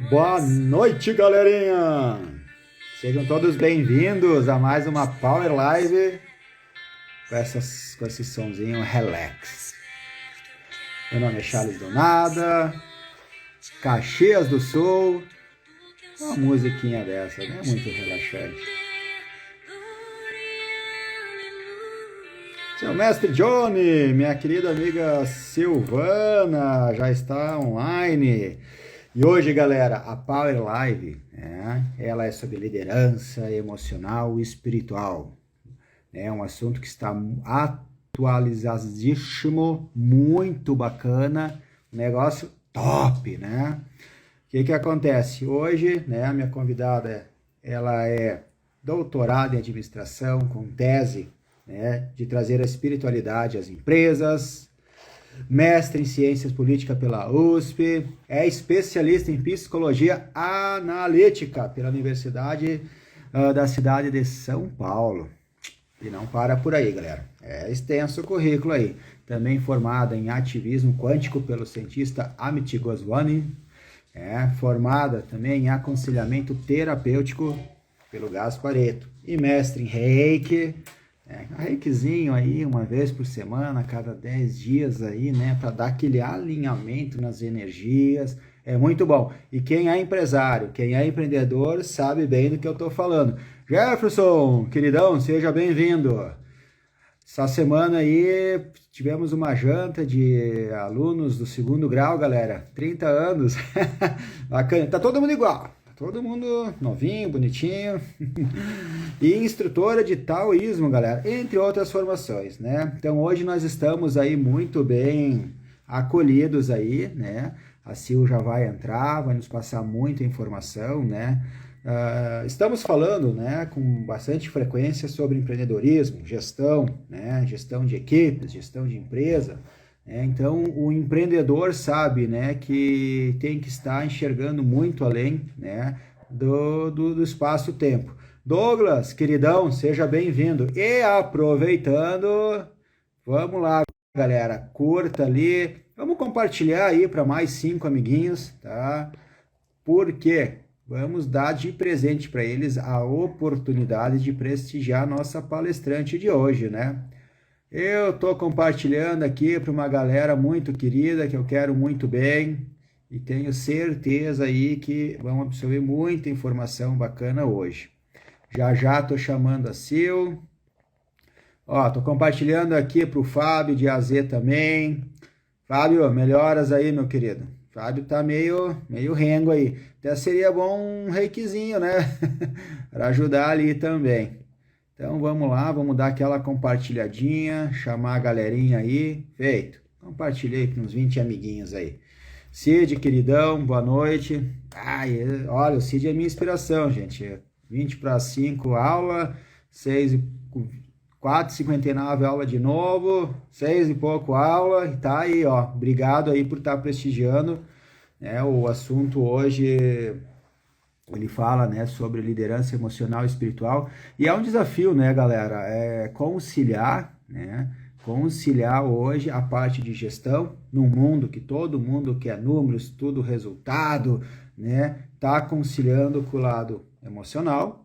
Boa noite, galerinha! Sejam todos bem-vindos a mais uma Power Live com esse sonzinho relax. Meu nome é Charles Donada, Caxias do Sul. Uma musiquinha dessa, né? Muito relaxante. Seu mestre Johnny, minha querida amiga Silvana, já está online. E hoje, galera, a Power Live, ela é sobre liderança emocional e espiritual. É um assunto que está atualizadíssimo, muito bacana, um negócio top, né? O que acontece? Hoje, né, a minha convidada, ela é doutorada em administração, com tese, né, de trazer a espiritualidade às empresas, mestre em ciências políticas pela USP, é especialista em psicologia analítica pela Universidade da cidade de São Paulo. E não para por aí, galera. É extenso o currículo aí. Também formada em ativismo quântico pelo cientista Amit Goswami. Formada também em aconselhamento terapêutico pelo Gaspareto. E mestre em Reiki. Reikizinho aí, uma vez por semana, a cada 10 dias aí, né? Para dar aquele alinhamento nas energias. É muito bom. E quem é empresário, quem é empreendedor, sabe bem do que eu estou falando. Jefferson, queridão, seja bem-vindo. Essa semana aí tivemos uma janta de alunos do segundo grau, galera. 30 anos. Bacana. Tá todo mundo igual. Tá todo mundo novinho, bonitinho. E instrutora de taoísmo, galera. Entre outras formações, né? Então hoje nós estamos aí muito bem acolhidos aí, né? A Sil já vai entrar, vai nos passar muita informação, né? Estamos falando, né, com bastante frequência sobre empreendedorismo, gestão, né, gestão de equipes, gestão de empresa. Né? Então, o empreendedor sabe, né, que tem que estar enxergando muito além, né, do espaço-tempo. Douglas, queridão, seja bem-vindo. E aproveitando, vamos lá, galera, curta ali, vamos compartilhar aí para mais 5 amiguinhos, tá? Por quê? Vamos dar de presente para eles a oportunidade de prestigiar a nossa palestrante de hoje, né? Eu estou compartilhando aqui para uma galera muito querida, que eu quero muito bem, e tenho certeza aí que vão absorver muita informação bacana hoje. Já já estou chamando a Sil. Ó, estou compartilhando aqui para o Fábio de AZ também. Fábio, melhoras aí, meu querido. Fábio tá meio rengo aí. Até seria bom um reikizinho, né? Para ajudar ali também. Então vamos lá, vamos dar aquela compartilhadinha, chamar a galerinha aí. Feito. Compartilhei com uns 20 amiguinhos aí. Cid, queridão, boa noite. Ai, olha, o Cid é minha inspiração, gente. 20 para 5 aula, 6 e 4h59 aula de novo, 6 e pouco aula, e tá aí, ó. Obrigado aí por estar prestigiando, né? O assunto hoje, ele fala, né, sobre liderança emocional e espiritual, e é um desafio, né, galera, conciliar, né, conciliar hoje a parte de gestão, num mundo que todo mundo quer números, tudo resultado, né, tá conciliando com o lado emocional,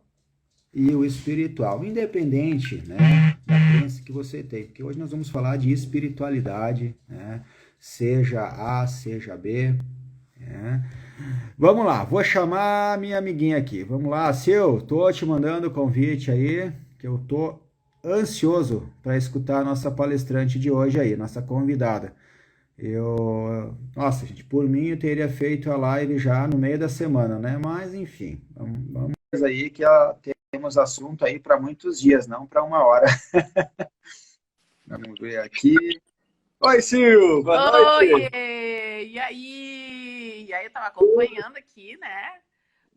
e o espiritual, independente, né, da crença que você tem, porque hoje nós vamos falar de espiritualidade, né, seja A, seja B, né. Vamos lá, vou chamar minha amiguinha aqui, vamos lá, Sil, tô te mandando o convite aí, que eu tô ansioso para escutar a nossa palestrante de hoje aí, nossa convidada. Nossa, gente, por mim eu teria feito a live já no meio da semana, né, mas enfim, vamos aí que temos assunto aí para muitos dias, não para uma hora. Vamos ver aqui. Oi, Sil, boa Oi, noite. e aí? E aí, eu tava acompanhando aqui, né?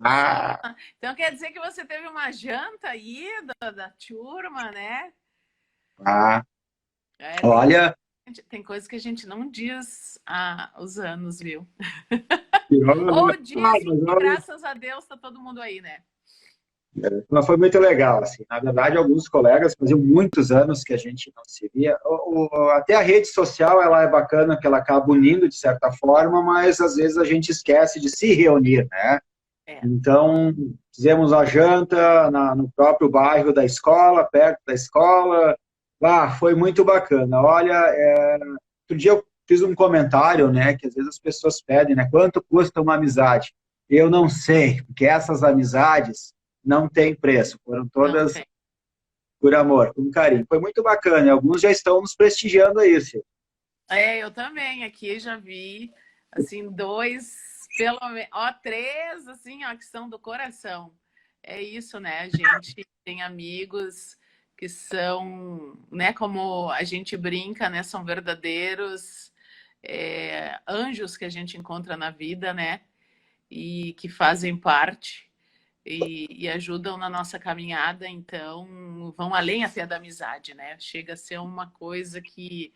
Ah, Então quer dizer que você teve uma janta aí da turma, né? ah, É, olha, tem coisa que a gente não diz os anos, viu? tirou, né? Ou Ah, diz mas e olha, graças a Deus tá todo mundo aí, né? Mas foi muito legal, assim. Na verdade, alguns colegas faziam muitos anos que a gente não se via. Até a rede social, ela é bacana, que ela acaba unindo de certa forma, mas às vezes a gente esquece de se reunir, né? É. Então, fizemos a janta no próprio bairro da escola, perto da escola. Ah, foi muito bacana. Olha, outro dia eu fiz um comentário, né, que às vezes as pessoas pedem, né, quanto custa uma amizade? Eu não sei, porque essas amizades não têm preço, foram Não todas tem. por amor, com carinho. Foi muito bacana, e alguns já estão nos prestigiando aí, Silvio. Eu também aqui já vi, assim, dois, pelo menos, ó, três, assim, ó, que são do coração. É isso, né? A gente tem amigos que são, né, como a gente brinca, né, são verdadeiros anjos que a gente encontra na vida, né? E que fazem parte e ajudam na nossa caminhada, então vão além até da amizade, né? Chega a ser uma coisa que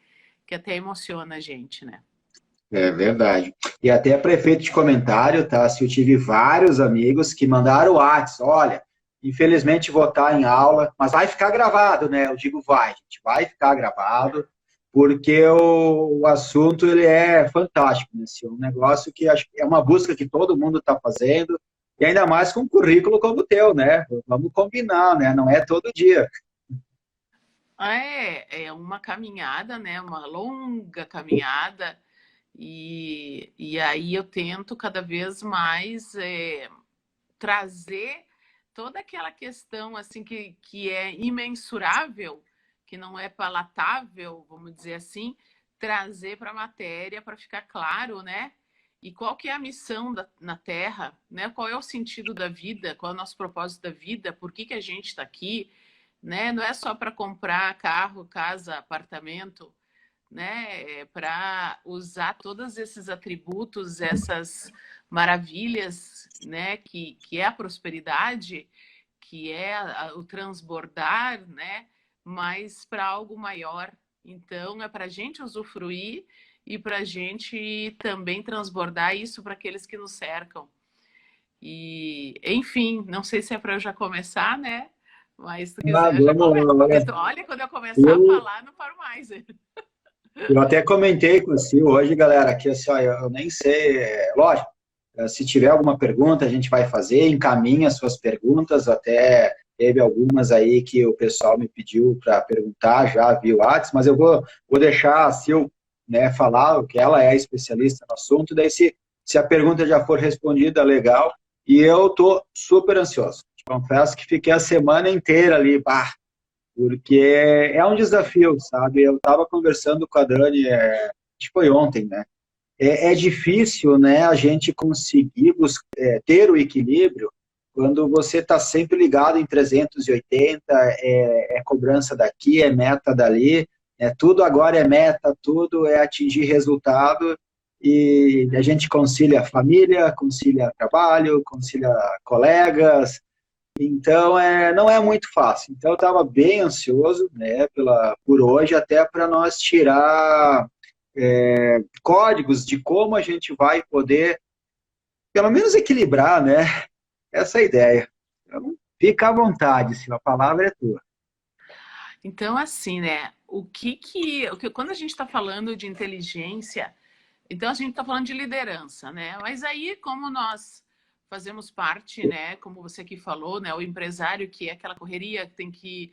até emociona a gente, né? É verdade. E até prefeito de comentário, tá? Se eu tive vários amigos que mandaram o WhatsApp, olha, infelizmente vou estar em aula, mas vai ficar gravado, né? Eu digo vai, gente, vai ficar gravado, porque o assunto ele é fantástico, né? Assim, um negócio que acho que é uma busca que todo mundo está fazendo, e ainda mais com um currículo como o teu, né? Vamos combinar, né? Não é todo dia. É uma caminhada, né? Uma longa caminhada, e aí eu tento cada vez mais trazer toda aquela questão assim que é imensurável, que não é palatável, vamos dizer assim, trazer para a matéria para ficar claro, né? E qual que é a missão na Terra, né? Qual é o sentido da vida, qual é o nosso propósito da vida, por que a gente está aqui, né? Não é só para comprar carro, casa, apartamento, né? É para usar todos esses atributos, essas maravilhas, né? Que é a prosperidade, que é o transbordar, né? Mas para algo maior. Então, é para a gente usufruir e para a gente também transbordar isso para aqueles que nos cercam. E, enfim, não sei se é para eu já começar, né? Mas se tu Ah, quiser, já vamos começa. lá, Porque olha. olha, quando eu começar a Eu, falar, não paro mais. Eu até comentei com o Sil hoje, galera, que assim, ó, eu nem sei, lógico, se tiver alguma pergunta, a gente vai fazer, encaminha suas perguntas, até teve algumas aí que o pessoal me pediu para perguntar já via WhatsApp, mas eu vou deixar a Sil, né, falar, que ela é especialista no assunto, daí se a pergunta já for respondida, legal, e eu tô super ansioso. Te confesso que fiquei a semana inteira ali, bah, porque é um desafio, sabe? Eu estava conversando com a Dani, acho que foi ontem, né? É difícil, né, a gente conseguir ter o equilíbrio quando você está sempre ligado em 380, é cobrança daqui, é meta dali, tudo agora é meta, tudo é atingir resultado, e a gente concilia família, concilia trabalho, concilia colegas, então, não é muito fácil. Então, eu estava bem ansioso, né, por hoje, até para nós tirar códigos de como a gente vai poder, pelo menos, equilibrar, né, essa ideia. Então, fica à vontade, se a palavra é tua. Então, assim, né? Quando a gente está falando de inteligência, então a gente está falando de liderança, né? Mas aí, como nós fazemos parte, né? Como você aqui falou, né? O empresário que é aquela correria que tem que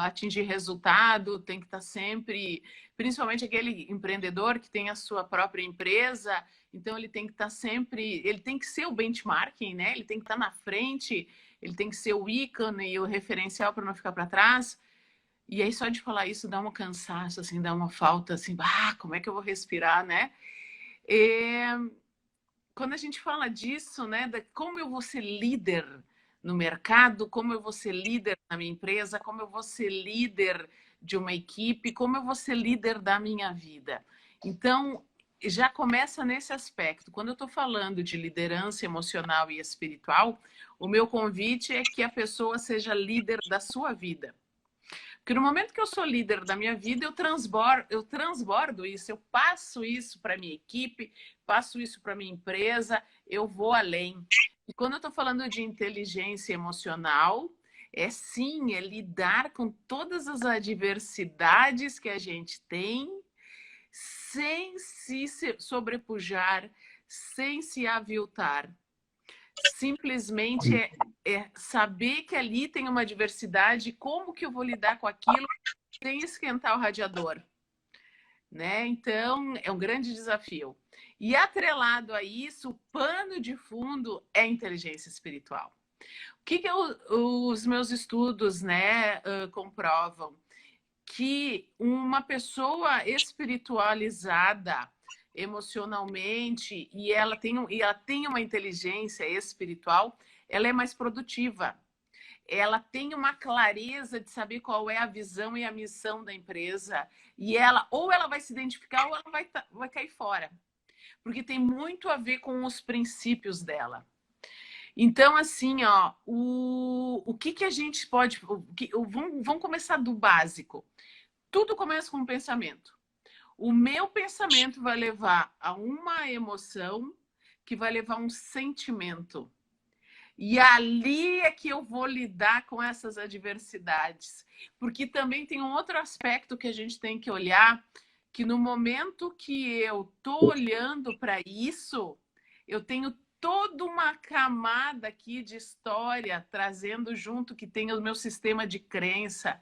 atingir resultado, tem que estar sempre, principalmente aquele empreendedor que tem a sua própria empresa, então ele tem que estar sempre, ele tem que ser o benchmarking, né? Ele tem que estar na frente, ele tem que ser o ícone e o referencial para não ficar para trás. E aí, só de falar isso dá um cansaço, assim, dá uma falta, assim, como é que eu vou respirar, né? E, quando a gente fala disso, né, de como eu vou ser líder no mercado, como eu vou ser líder na minha empresa, como eu vou ser líder de uma equipe, como eu vou ser líder da minha vida. Então, já começa nesse aspecto. Quando eu estou falando de liderança emocional e espiritual, o meu convite é que a pessoa seja líder da sua vida. Porque no momento que eu sou líder da minha vida, eu transbordo isso, eu passo isso para minha equipe, passo isso para minha empresa, eu vou além. E quando eu estou falando de inteligência emocional, é sim, é lidar com todas as adversidades que a gente tem, sem se sobrepujar, sem se aviltar. Simplesmente é saber que ali tem uma diversidade, como que eu vou lidar com aquilo sem esquentar o radiador, né? Então, é um grande desafio. E atrelado a isso, o pano de fundo é a inteligência espiritual. O que os meus estudos, né, comprovam? Que uma pessoa espiritualizada emocionalmente e ela tem uma inteligência espiritual, ela é mais produtiva. Ela tem uma clareza de saber qual é a visão e a missão da empresa. E ela, ou ela vai se identificar, ou ela vai cair fora. Porque tem muito a ver com os princípios dela. Então, assim, ó, o que a gente pode... Vamos começar do básico. Tudo começa com um pensamento. O meu pensamento vai levar a uma emoção, que vai levar a um sentimento. E ali é que eu vou lidar com essas adversidades. Porque também tem um outro aspecto que a gente tem que olhar, que no momento que eu estou olhando para isso, eu tenho toda uma camada aqui de história trazendo junto, que tem o meu sistema de crença,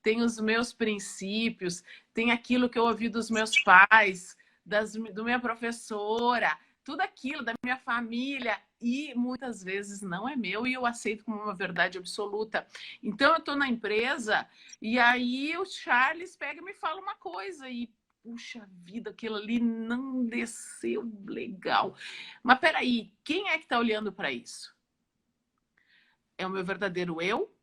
tem os meus princípios, tem aquilo que eu ouvi dos meus pais, da minha professora, tudo aquilo da minha família, e muitas vezes não é meu e eu aceito como uma verdade absoluta. Então eu estou na empresa e aí o Charles pega e me fala uma coisa e, puxa vida, aquilo ali não desceu legal. Mas peraí, quem é que está olhando para isso? É o meu verdadeiro eu?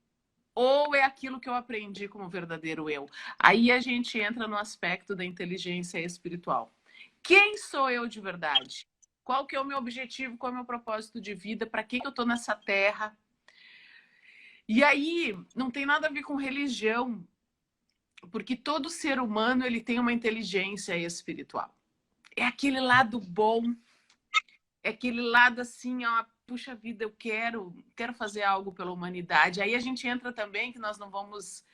Ou é aquilo que eu aprendi como verdadeiro eu? Aí a gente entra no aspecto da inteligência espiritual. Quem sou eu de verdade? Qual que é o meu objetivo? Qual é o meu propósito de vida? Para que eu estou nessa terra? E aí, não tem nada a ver com religião, porque todo ser humano ele tem uma inteligência espiritual. É aquele lado bom, é aquele lado assim, ó, puxa vida, eu quero fazer algo pela humanidade. Aí a gente entra também, que nós não vamos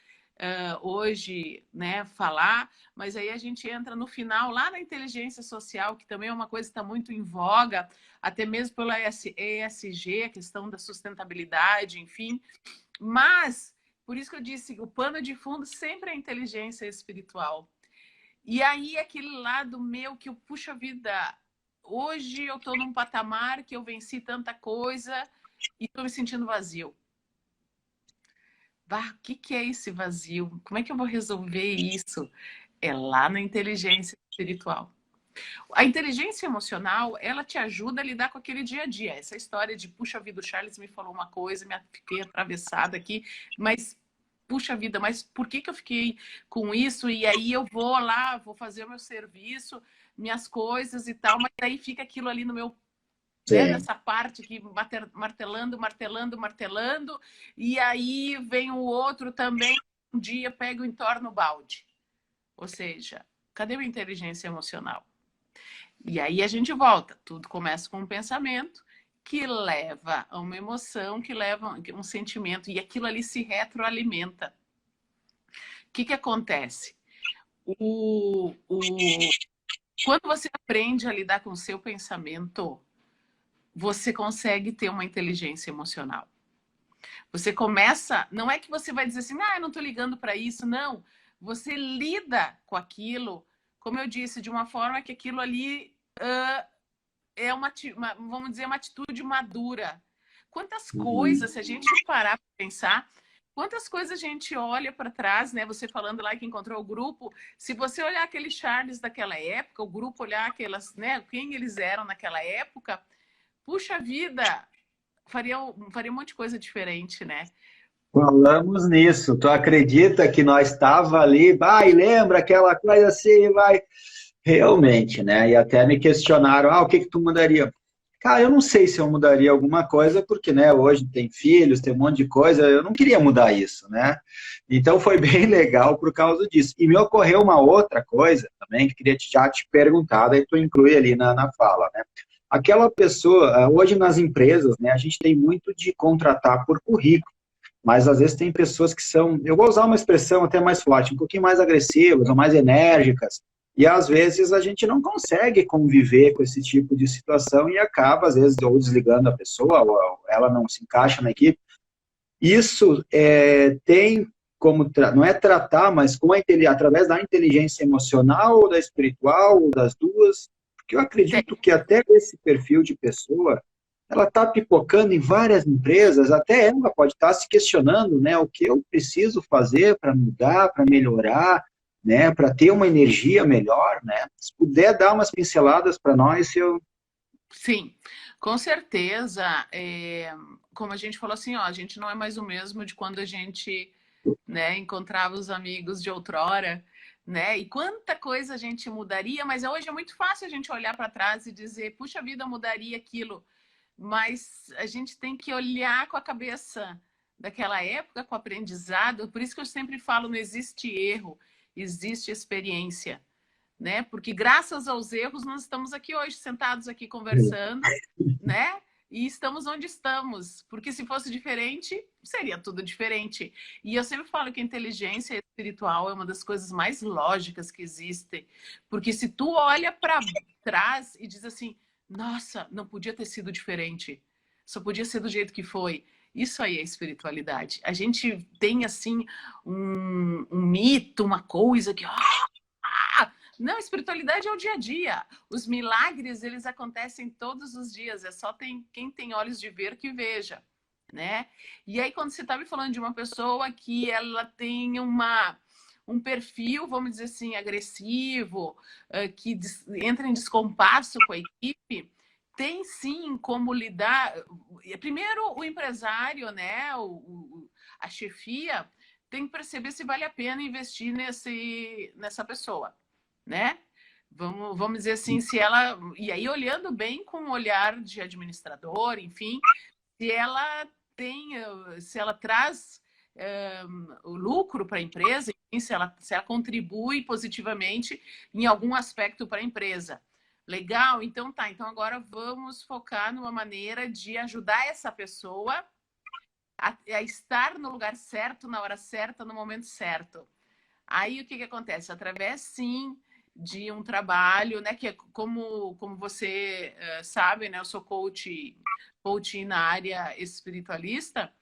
hoje, né, falar, mas aí a gente entra no final, lá na inteligência social, que também é uma coisa que está muito em voga, até mesmo pela ESG, a questão da sustentabilidade, enfim. Mas, por isso que eu disse, o pano de fundo sempre é a inteligência espiritual. E aí, aquele lado meu que eu, puxa vida, hoje eu estou num patamar que eu venci tanta coisa e estou me sentindo vazio. Bah, o que é esse vazio? Como é que eu vou resolver isso? É lá na inteligência espiritual. A inteligência emocional, ela te ajuda a lidar com aquele dia a dia. Essa história de, puxa vida, o Charles me falou uma coisa, fiquei atravessada aqui, mas, puxa vida, mas por que eu fiquei com isso? E aí eu vou lá, vou fazer o meu serviço, minhas coisas e tal, mas aí fica aquilo ali no meu... Né, nessa parte aqui, martelando, martelando, martelando, e aí vem o outro também, um dia pega e entorna o balde. Ou seja, cadê a inteligência emocional? E aí a gente volta, tudo começa com um pensamento que leva a uma emoção, que leva a um sentimento, e aquilo ali se retroalimenta. O que acontece? Quando você aprende a lidar com o seu pensamento, você consegue ter uma inteligência emocional. Você começa... Não é que você vai dizer assim, eu não estou ligando para isso. Não. Você lida com aquilo, como eu disse, de uma forma que aquilo ali é vamos dizer, uma atitude madura. Quantas coisas, se a gente parar para pensar, quantas coisas a gente olha para trás, né? Você falando lá que encontrou o grupo, se você olhar aquele Charles daquela época, o grupo olhar aquelas, né? Quem eles eram naquela época... Puxa vida, faria um monte de coisa diferente, né? Falamos nisso. Tu acredita que nós estava ali, vai, lembra aquela coisa assim, vai... Realmente, né? E até me questionaram, o que tu mudaria? Cara, eu não sei se eu mudaria alguma coisa, porque, né, hoje tem filhos, tem um monte de coisa, eu não queria mudar isso, né? Então foi bem legal por causa disso. E me ocorreu uma outra coisa também, que queria já te perguntar, daí tu inclui ali na fala, né? aquela pessoa, hoje nas empresas, né, a gente tem muito de contratar por currículo, mas às vezes tem pessoas que são, eu vou usar uma expressão até mais forte, um pouquinho mais agressivas ou mais enérgicas, e às vezes a gente não consegue conviver com esse tipo de situação e acaba, às vezes, ou desligando a pessoa, ou ela não se encaixa na equipe. Isso tem como, não é tratar, mas com através da inteligência emocional, ou da espiritual, ou das duas, porque eu acredito que até esse perfil de pessoa, ela está pipocando em várias empresas, até ela pode estar se questionando, né, o que eu preciso fazer para mudar, para melhorar, né, para ter uma energia melhor, né? Se puder dar umas pinceladas para nós, eu... Sim, com certeza. Como a gente falou assim, ó, a gente não é mais o mesmo de quando a gente, né, encontrava os amigos de outrora, né? E quanta coisa a gente mudaria, mas hoje é muito fácil a gente olhar para trás e dizer, puxa vida, mudaria aquilo. Mas a gente tem que olhar com a cabeça daquela época, com o aprendizado. Por isso que eu sempre falo, não existe erro, existe experiência, né? Porque graças aos erros nós estamos aqui hoje, sentados aqui conversando, né? E estamos onde estamos, porque se fosse diferente, seria tudo diferente. E eu sempre falo que a inteligência espiritual é uma das coisas mais lógicas que existem, porque se tu olha para trás e diz assim, nossa, não podia ter sido diferente, só podia ser do jeito que foi. Isso aí é espiritualidade. A gente tem assim um mito, uma coisa que não, espiritualidade é o dia a dia. Os milagres, eles acontecem todos os dias. É só quem tem olhos de ver que veja, né? E aí, quando você está me falando de uma pessoa que ela tem um perfil, vamos dizer assim, agressivo, que entra em descompasso com a equipe, tem sim como lidar. Primeiro, o empresário, né? A chefia tem que perceber se vale a pena investir nessa pessoa, né? Vamos dizer assim, se ela. E aí, olhando bem com o olhar de administrador, enfim, se ela tem, se ela traz o lucro para a empresa, enfim, se ela contribui positivamente em algum aspecto para a empresa. Legal, então tá. Então agora vamos focar numa maneira de ajudar essa pessoa a estar no lugar certo, na hora certa, no momento certo. Aí o que acontece? Através, sim, de um trabalho, né? Que é como você sabe, né? Eu sou coach na área espiritualista,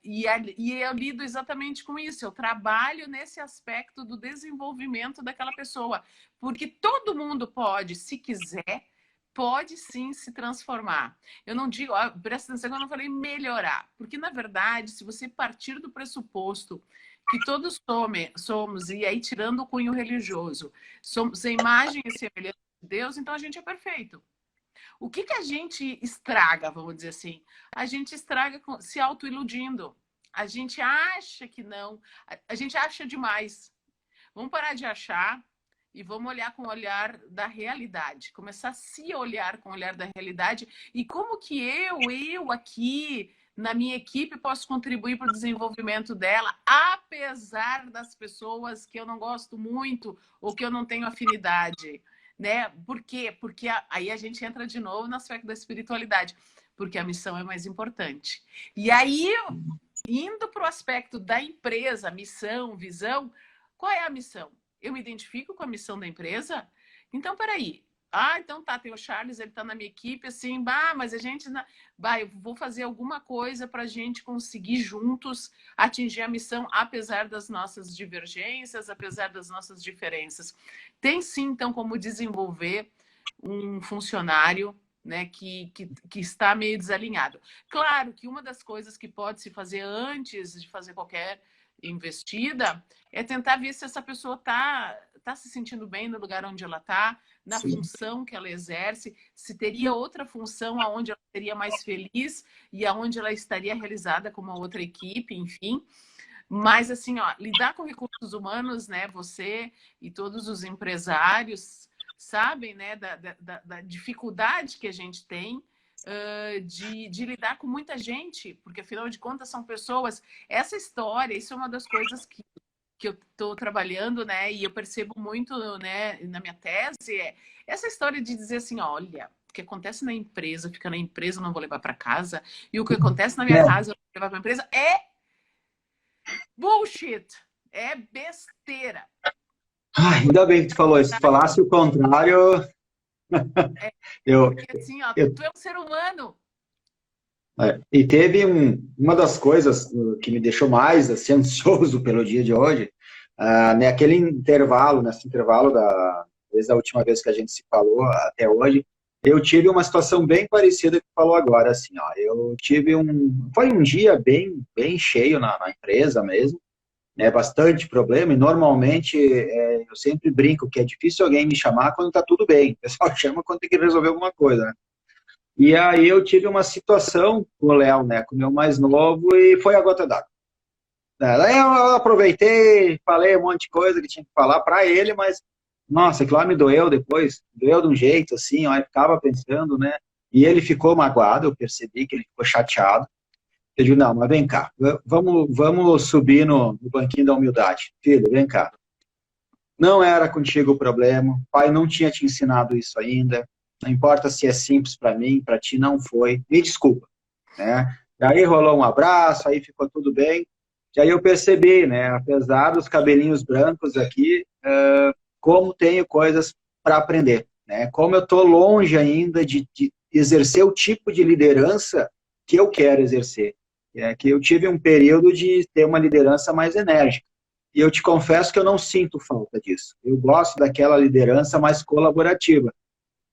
e eu lido exatamente com isso. Eu trabalho nesse aspecto do desenvolvimento daquela pessoa. Porque todo mundo pode, se quiser, pode sim se transformar. Eu não digo, presta atenção que eu não falei melhorar, porque na verdade, se você partir do pressuposto que todos somos, e aí tirando o cunho religioso, somos a imagem e semelhança de Deus, então a gente é perfeito. O que a gente estraga, vamos dizer assim? A gente estraga se autoiludindo. A gente acha que não, a gente acha demais. Vamos parar de achar e vamos olhar com o olhar da realidade. Começar a se olhar com o olhar da realidade e como que eu aqui na minha equipe posso contribuir para o desenvolvimento dela, apesar das pessoas que eu não gosto muito ou que eu não tenho afinidade, né? Por quê? Porque aí a gente entra de novo no aspecto da espiritualidade, porque a missão é mais importante. E aí, indo para o aspecto da empresa, missão, visão, qual é a missão? Eu me identifico com a missão da empresa? Então, peraí. Então tá, tem o Charles, ele tá na minha equipe, assim, mas a gente... eu vou fazer alguma coisa para a gente conseguir juntos atingir a missão, apesar das nossas divergências, apesar das nossas diferenças. Tem sim, então, como desenvolver um funcionário, né, que está meio desalinhado. Claro que uma das coisas que pode se fazer antes de fazer qualquer investida é tentar ver se essa pessoa tá se sentindo bem no lugar onde ela está, na Sim. função que ela exerce, se teria outra função aonde ela seria mais feliz e aonde ela estaria realizada com uma outra equipe, enfim. Mas, assim, ó, lidar com recursos humanos, né, você e todos os empresários sabem, né, da dificuldade que a gente tem de lidar com muita gente, porque afinal de contas são pessoas. Essa história, isso é uma das coisas que eu estou trabalhando, né? E eu percebo muito, né, na minha tese, essa história de dizer assim, olha, que acontece na empresa, fica na empresa, eu não vou levar para casa, e o que acontece na minha casa, eu vou levar para a empresa, é bullshit, é besteira. Ainda bem que tu falou isso. Se falasse o contrário, eu, Porque assim, ó, eu tu é um ser humano. e teve uma das coisas que me deixou mais assim, ansioso pelo dia de hoje, nesse intervalo desde a última vez que a gente se falou até hoje, eu tive uma situação bem parecida que tu falou agora, assim, ó, foi um dia bem cheio na empresa mesmo, né, bastante problema, e normalmente eu sempre brinco que é difícil alguém me chamar quando tá tudo bem, o pessoal chama quando tem que resolver alguma coisa, né? E aí eu tive uma situação com o Léo, né, com o meu mais novo, e foi a gota d'água. Daí eu aproveitei, falei um monte de coisa que tinha que falar para ele, mas, nossa, aquilo lá me doeu depois, doeu de um jeito, assim, ó, eu ficava pensando, né, e ele ficou magoado, eu percebi que ele ficou chateado. Eu digo, não, mas vem cá, vamos subir no banquinho da humildade. Filho, vem cá. Não era contigo o problema, o pai não tinha te ensinado isso ainda, não importa se é simples para mim, para ti não foi, me desculpa, né? E aí rolou um abraço, aí ficou tudo bem, e aí eu percebi, né, apesar dos cabelinhos brancos aqui, como tenho coisas para aprender, né? Como eu estou longe ainda de exercer o tipo de liderança que eu quero exercer. É que eu tive um período de ter uma liderança mais enérgica. E eu te confesso que eu não sinto falta disso. Eu gosto daquela liderança mais colaborativa.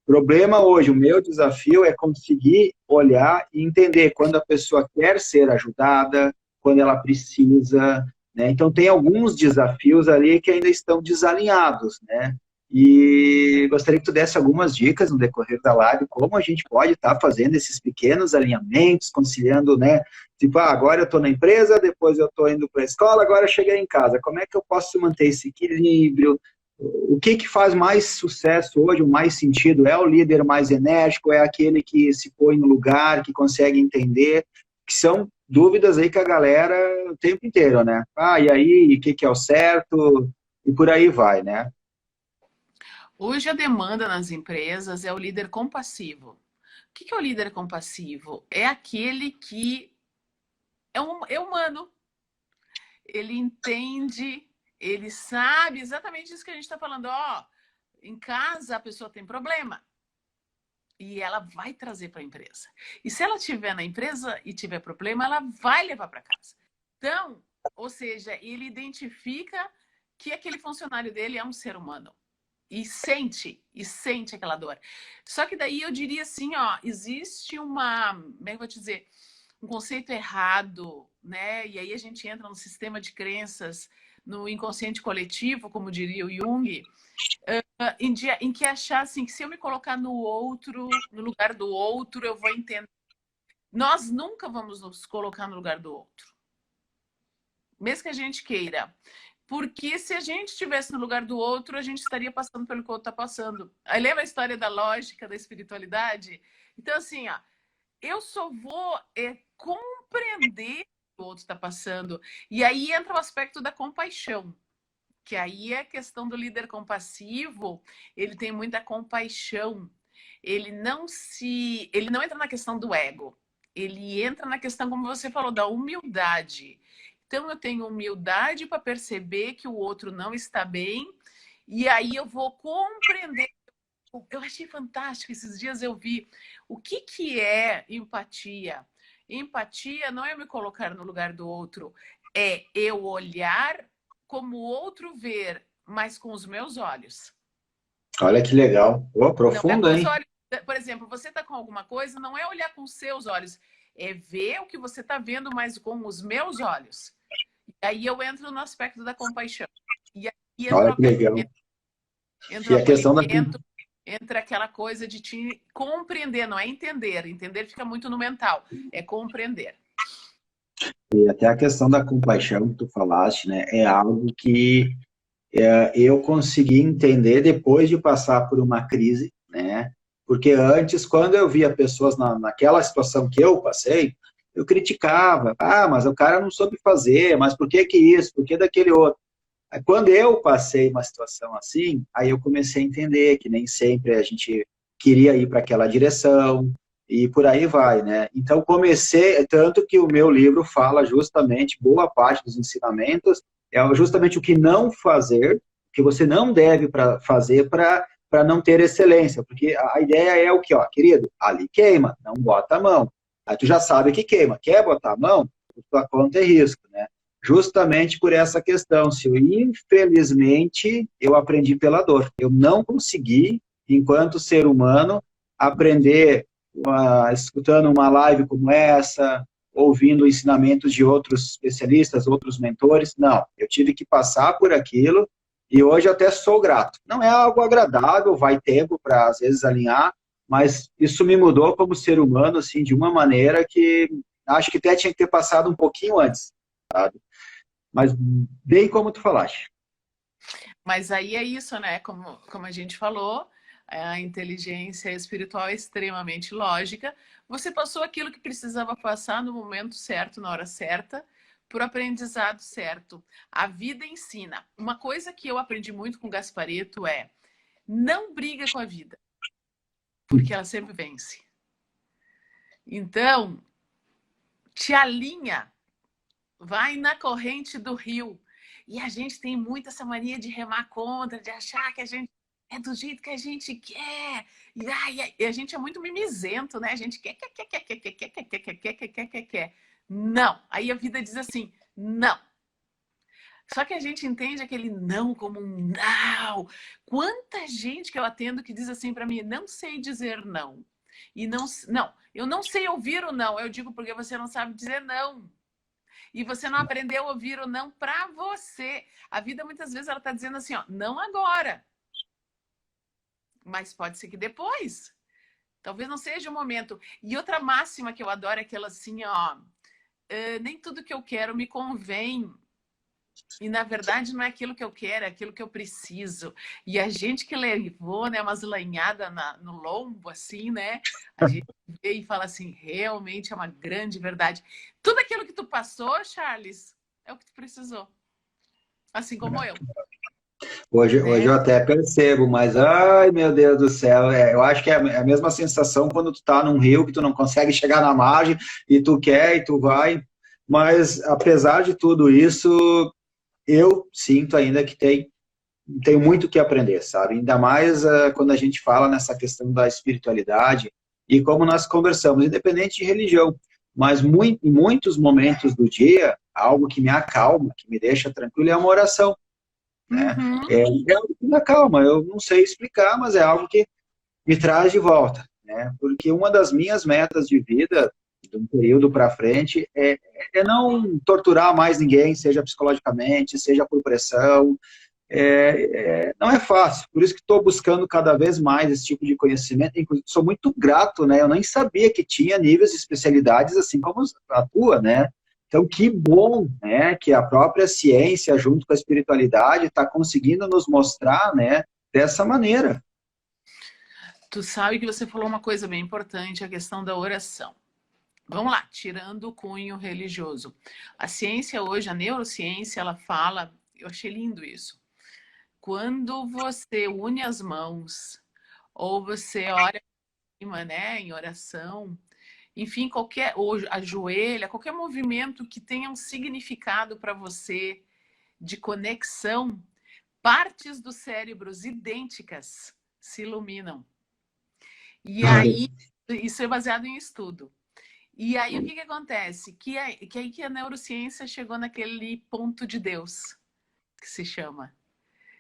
O problema hoje, o meu desafio é conseguir olhar e entender quando a pessoa quer ser ajudada, quando ela precisa, né? Então, tem alguns desafios ali que ainda estão desalinhados, né? E gostaria que tu desse algumas dicas no decorrer da live, como a gente pode estar fazendo esses pequenos alinhamentos, conciliando, né? Tipo, agora eu estou na empresa, depois eu estou indo para a escola, agora eu cheguei em casa. Como é que eu posso manter esse equilíbrio? O que faz mais sucesso hoje, o mais sentido? É o líder mais enérgico? É aquele que se põe no lugar, que consegue entender? Que são dúvidas aí que a galera o tempo inteiro, né? E aí, o que é o certo? E por aí vai, né? Hoje a demanda nas empresas é o líder compassivo. O que é o líder compassivo? É aquele que é humano. Ele entende, ele sabe exatamente isso que a gente está falando. Ó, em casa a pessoa tem problema e ela vai trazer para a empresa. E se ela estiver na empresa e tiver problema, ela vai levar para casa. Então, ou seja, ele identifica que aquele funcionário dele é um ser humano. E sente aquela dor. Só que daí eu diria assim, ó, existe como é que eu vou te dizer, um conceito errado, né? E aí a gente entra no sistema de crenças, no inconsciente coletivo, como diria o Jung, em que achar assim, que se eu me colocar no outro, no lugar do outro, eu vou entender. Nós nunca vamos nos colocar no lugar do outro. Mesmo que a gente queira. Porque se a gente estivesse no lugar do outro, a gente estaria passando pelo que o outro está passando. Aí lembra a história da lógica, da espiritualidade? Então, assim, ó, eu só vou compreender o que o outro está passando. E aí entra o aspecto da compaixão, que aí é a questão do líder compassivo, ele tem muita compaixão. Ele não entra na questão do ego. Ele entra na questão, como você falou, da humildade. Então, eu tenho humildade para perceber que o outro não está bem, e aí eu vou compreender. Eu achei fantástico, esses dias eu vi o que é empatia. Empatia não é me colocar no lugar do outro, é eu olhar como o outro ver, mas com os meus olhos. Olha que legal. Não é Profundo, com os hein? olhos. Por exemplo, você está com alguma coisa, não é olhar com os seus olhos, é ver o que você está vendo, mas com os meus olhos. Aí eu entro no aspecto da compaixão. E aí entra Olha o que legal. acolhimento, entra E o a questão da acolhimento, entra aquela coisa de te compreender, não é entender. Entender fica muito no mental, é compreender. e até a questão da compaixão que tu falaste, né? É algo que eu consegui entender depois de passar por uma crise, né? Porque antes, quando eu via pessoas naquela situação que eu passei, eu criticava. Mas o cara não soube fazer, mas por que isso? Por que daquele outro? Quando eu passei uma situação assim, aí eu comecei a entender que nem sempre a gente queria ir para aquela direção, e por aí vai, né? Então comecei, tanto que o meu livro fala justamente, boa parte dos ensinamentos, é justamente o que não fazer, o que você não deve fazer para não ter excelência, porque a ideia é o que, ó, querido, ali queima, não bota a mão. Aí tu já sabe que queima, quer botar a mão? Tua conta é risco, né? Justamente por essa questão, se eu, infelizmente, eu aprendi pela dor. Eu não consegui, enquanto ser humano, aprender escutando uma live como essa, ouvindo ensinamentos de outros especialistas, outros mentores. Não, eu tive que passar por aquilo e hoje até sou grato. Não é algo agradável, vai tempo para, às vezes, alinhar, mas isso me mudou como ser humano, assim, de uma maneira que acho que até tinha que ter passado um pouquinho antes, sabe? Mas bem como tu falaste. Mas aí é isso, né? Como a gente falou, a inteligência espiritual é extremamente lógica. Você passou aquilo que precisava passar no momento certo, na hora certa, por aprendizado certo. A vida ensina. Uma coisa que eu aprendi muito com o Gaspareto é: não briga com a vida, porque ela sempre vence. Então, te alinha, vai na corrente do rio. E a gente tem muito essa mania de remar contra, de achar que a gente é do jeito que a gente quer. E a gente é muito mimizento, né? A gente quer. Não. Aí a vida diz assim, não. Só que a gente entende aquele não como um não. Quanta gente que eu atendo que diz assim para mim, não sei dizer não. E não, eu não sei ouvir o não. Eu digo porque você não sabe dizer não. E você não aprendeu a ouvir o não para você. A vida, muitas vezes, ela está dizendo assim, ó, não agora. Mas pode ser que depois. Talvez não seja o momento. E outra máxima que eu adoro é aquela assim, ó, nem tudo que eu quero me convém. E, na verdade, não é aquilo que eu quero, é aquilo que eu preciso. E a gente que levou, né, umas lanhadas no lombo, assim, né? A gente vê e fala assim, realmente é uma grande verdade. Tudo aquilo que tu passou, Charles, é o que tu precisou. Assim como eu, Hoje né? eu até percebo, mas ai meu Deus do céu, eu acho que é a mesma sensação quando tu tá num rio que tu não consegue chegar na margem e tu quer e tu vai, mas apesar de tudo isso, eu sinto ainda que tenho muito que aprender, sabe? Ainda mais quando a gente fala nessa questão da espiritualidade e como nós conversamos, independente de religião, mas em muitos momentos do dia, algo que me acalma, que me deixa tranquilo é uma oração, né? Uhum. É algo que me acalma, eu não sei explicar, mas é algo que me traz de volta, né? Porque uma das minhas metas de vida, de um período para frente, é não torturar mais ninguém, seja psicologicamente, seja por pressão. Não é fácil, por isso que estou buscando cada vez mais esse tipo de conhecimento. Inclusive, sou muito grato, né? Eu nem sabia que tinha níveis de especialidades assim como a tua, né? Então, que bom, né, que a própria ciência, junto com a espiritualidade, está conseguindo nos mostrar, né, dessa maneira. Tu sabe que você falou uma coisa bem importante, a questão da oração. Vamos lá, tirando o cunho religioso. A ciência hoje, a neurociência, ela fala, eu achei lindo isso. Quando você une as mãos, ou você ora em cima, né, em oração, enfim, ou ajoelha, qualquer movimento que tenha um significado para você de conexão, partes dos cérebros idênticas se iluminam. E aí, isso é baseado em estudo. E aí, o que que acontece? Que aí que a neurociência chegou naquele ponto de Deus, que se chama.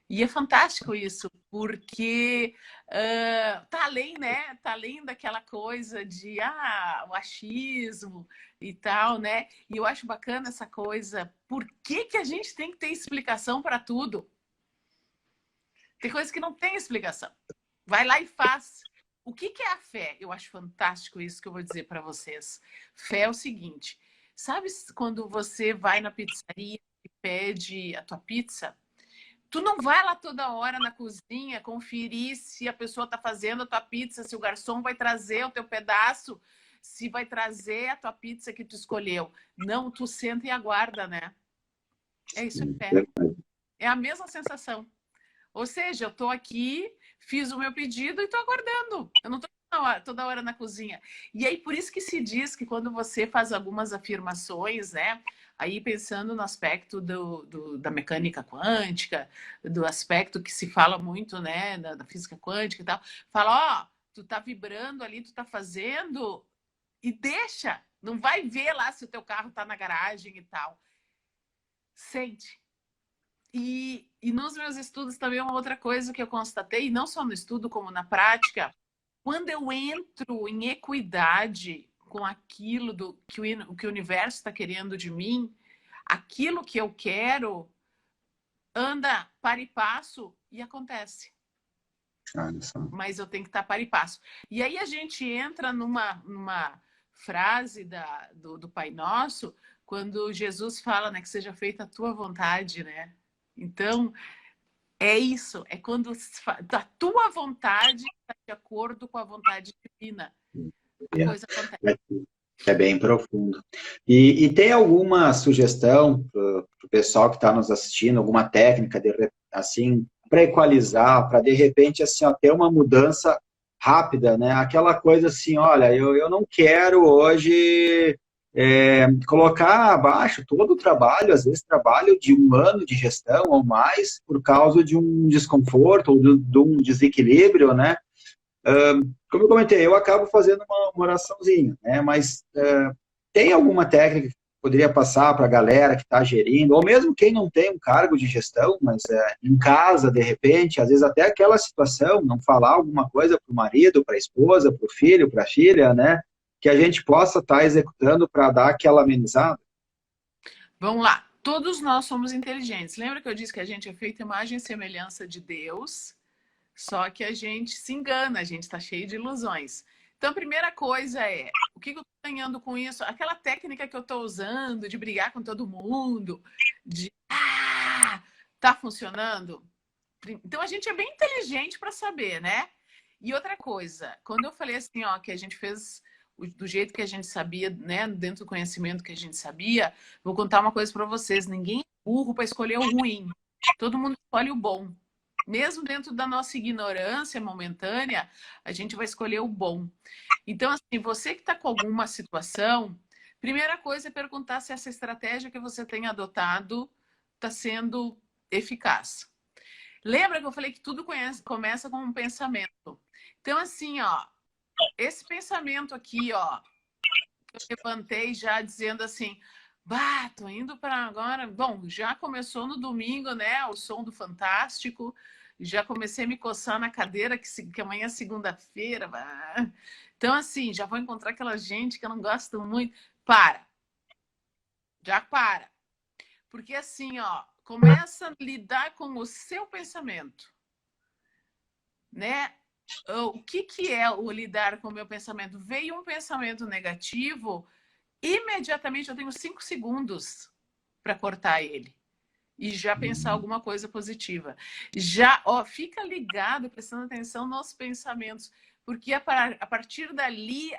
E é fantástico isso, porque tá além, né? Tá além daquela coisa de o achismo e tal, né? E eu acho bacana essa coisa. Por que que a gente tem que ter explicação para tudo? Tem coisa que não tem explicação. Vai lá e faz. O que que é a fé? Eu acho fantástico isso que eu vou dizer para vocês. Fé é o seguinte: sabe quando você vai na pizzaria e pede a tua pizza? Tu não vai lá toda hora na cozinha conferir se a pessoa está fazendo a tua pizza, se o garçom vai trazer o teu pedaço, se vai trazer a tua pizza que tu escolheu. Não, tu senta e aguarda, né? É isso, é fé. É a mesma sensação. Ou seja, eu estou aqui, fiz o meu pedido e estou aguardando. Eu não estou toda hora na cozinha. E aí, por isso que se diz que quando você faz algumas afirmações, né? Aí pensando no aspecto da mecânica quântica, do aspecto que se fala muito, né? Da física quântica e tal. Fala, ó, tu tá vibrando ali, tu tá fazendo e deixa. Não vai ver lá se o teu carro tá na garagem e tal. Sente. E nos meus estudos também uma outra coisa que eu constatei, não só no estudo como na prática, quando eu entro em equidade com aquilo que o universo está querendo de mim, aquilo que eu quero anda para e passo e acontece. Mas eu tenho que estar para e passo. E aí a gente entra numa frase do Pai Nosso, quando Jesus fala, né, que seja feita a tua vontade, né? Então, é isso, é quando a tua vontade está de acordo com a vontade divina. A coisa acontece. É bem profundo. E tem alguma sugestão para o pessoal que está nos assistindo, alguma técnica, assim, para equalizar, para de repente, assim, ó, ter uma mudança rápida, né? Aquela coisa assim, olha, eu não quero hoje colocar abaixo todo o trabalho, às vezes trabalho de um ano de gestão ou mais, por causa de um desconforto ou de um desequilíbrio, né? Como eu comentei, eu acabo fazendo uma oraçãozinha, né? Mas tem alguma técnica que poderia passar para a galera que está gerindo, ou mesmo quem não tem um cargo de gestão, mas em casa, de repente, às vezes até aquela situação, não falar alguma coisa para o marido, para a esposa, para o filho, para a filha, né? Que a gente possa estar executando para dar aquela amenizada? Vamos lá. Todos nós somos inteligentes. Lembra que eu disse que a gente é feito imagem e semelhança de Deus? Só que a gente se engana, a gente está cheio de ilusões. Então, a primeira coisa é, o que eu estou ganhando com isso? Aquela técnica que eu estou usando de brigar com todo mundo, tá funcionando? Então, a gente é bem inteligente para saber, né? E outra coisa, quando eu falei assim, ó, que a gente fez do jeito que a gente sabia, né, dentro do conhecimento que a gente sabia, vou contar uma coisa para vocês, ninguém é burro para escolher o ruim. Todo mundo escolhe o bom. Mesmo dentro da nossa ignorância momentânea, a gente vai escolher o bom. Então, assim, você que está com alguma situação, primeira coisa é perguntar se essa estratégia que você tem adotado está sendo eficaz. Lembra que eu falei que tudo começa com um pensamento. Então, assim, ó, esse pensamento aqui, ó, eu levantei já dizendo assim, bah, tô indo para agora. Bom, já começou no domingo, né? O som do Fantástico. Já comecei a me coçar na cadeira, que amanhã é segunda-feira. Então, assim, já vou encontrar aquela gente que eu não gosto muito. Para. Já para. Porque assim, ó, começa a lidar com o seu pensamento, né? O que é o lidar com o meu pensamento? Veio um pensamento negativo, imediatamente eu tenho 5 segundos para cortar ele e já pensar alguma coisa positiva. Já, ó, fica ligado, prestando atenção nos pensamentos, porque a partir dali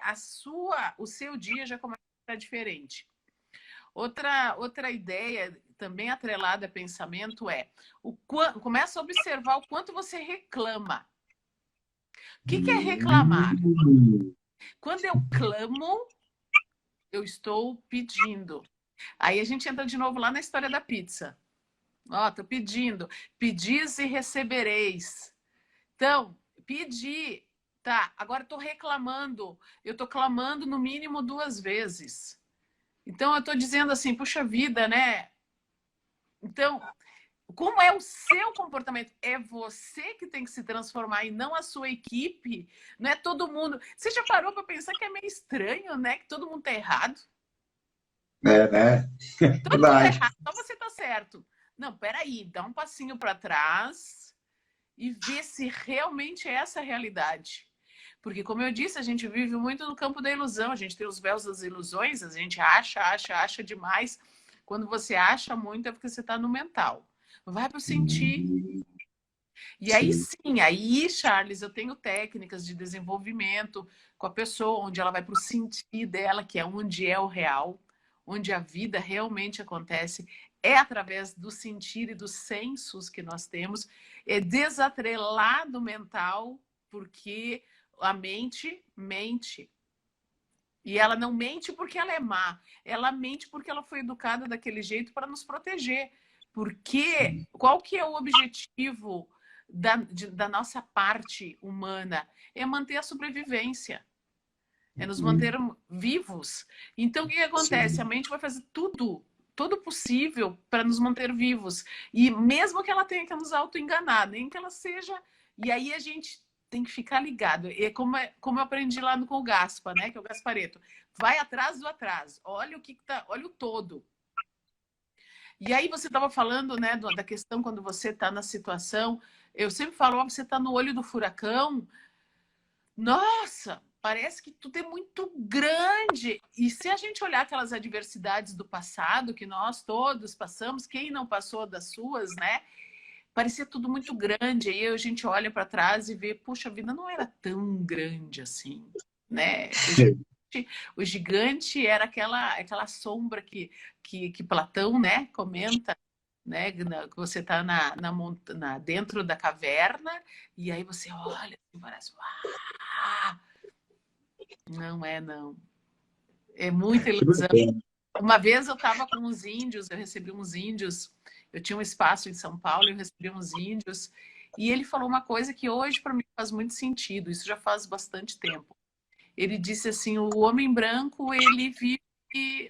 o seu dia já começa a ficar diferente. Outra ideia também atrelada a pensamento é começa a observar o quanto você reclama. O que é reclamar? Quando eu clamo, eu estou pedindo. Aí a gente entra de novo lá na história da pizza. Ó, tô pedindo. Pedis e recebereis. Então, pedir. Tá, agora estou reclamando. Eu estou clamando no mínimo 2 vezes. Então, eu estou dizendo assim, puxa vida, né? Então, como é o seu comportamento? É você que tem que se transformar e não a sua equipe. Não é todo mundo. Você já parou para pensar que é meio estranho, né? Que todo mundo tá errado? Né? Todo mundo tá Verdade. errado, só você tá certo. Não, peraí, dá um passinho para trás e vê se realmente é essa a realidade. Porque, como eu disse, a gente vive muito no campo da ilusão. A gente tem os véus das ilusões, a gente acha demais. Quando você acha muito é porque você está no mental. Vai para o sentir. E aí sim, aí, Charles, eu tenho técnicas de desenvolvimento com a pessoa, onde ela vai para o sentir dela, que é onde é o real, onde a vida realmente acontece. é através do sentir e dos sensos que nós temos, é desatrelado mental, porque a mente mente. E ela não mente porque ela é má, ela mente porque ela foi educada daquele jeito para nos proteger. Porque qual que é o objetivo da nossa parte humana? É manter a sobrevivência, é nos manter vivos. Então, o que acontece? Sim. A mente vai fazer todo possível para nos manter vivos. E mesmo que ela tenha que nos auto-enganar, nem que ela seja... E aí a gente tem que ficar ligado. Como eu aprendi lá com o Gaspa, né? Que é o Gaspareto. Vai atrás do atrás. Olha o que tá, olha o todo. E aí você estava falando, né, da questão quando você está na situação. Eu sempre falo, ó, você está no olho do furacão. Nossa, parece que tudo é muito grande. E se a gente olhar aquelas adversidades do passado que nós todos passamos, quem não passou das suas, né? Parecia tudo muito grande. Aí a gente olha para trás e vê, puxa, a vida não era tão grande assim, né? O gigante era aquela sombra que Platão, né, comenta, né, que você está dentro da caverna e aí você olha e parece, não é não. É muita ilusão. Uma vez eu estava com uns índios, eu recebi uns índios, eu tinha um espaço em São Paulo, eu recebi uns índios, e ele falou uma coisa que hoje para mim faz muito sentido, isso já faz bastante tempo. Ele disse assim, o homem branco, ele vive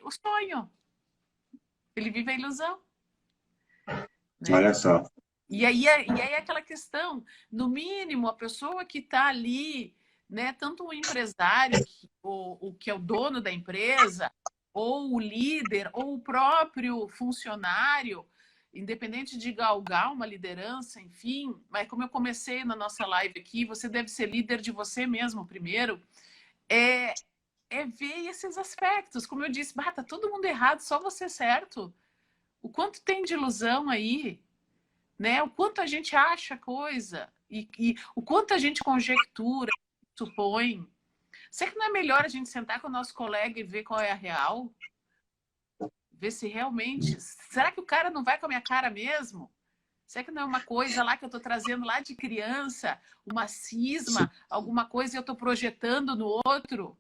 o sonho, ele vive a ilusão. Né? Olha só. E aí é aquela questão, no mínimo, a pessoa que está ali, né, tanto o empresário, o que é o dono da empresa, ou o líder, ou o próprio funcionário, independente de galgar uma liderança, enfim, mas como eu comecei na nossa live aqui, você deve ser líder de você mesmo primeiro, é ver esses aspectos. Como eu disse, tá todo mundo errado, só você certo. O quanto tem de ilusão aí, né? O quanto a gente acha coisa e o quanto a gente conjectura, supõe. Será que não é melhor a gente sentar com o nosso colega e ver qual é a real? Ver se realmente... Será que o cara não vai com a minha cara mesmo? Será que não é uma coisa lá que eu estou trazendo lá de criança, uma cisma, alguma coisa e eu estou projetando no outro?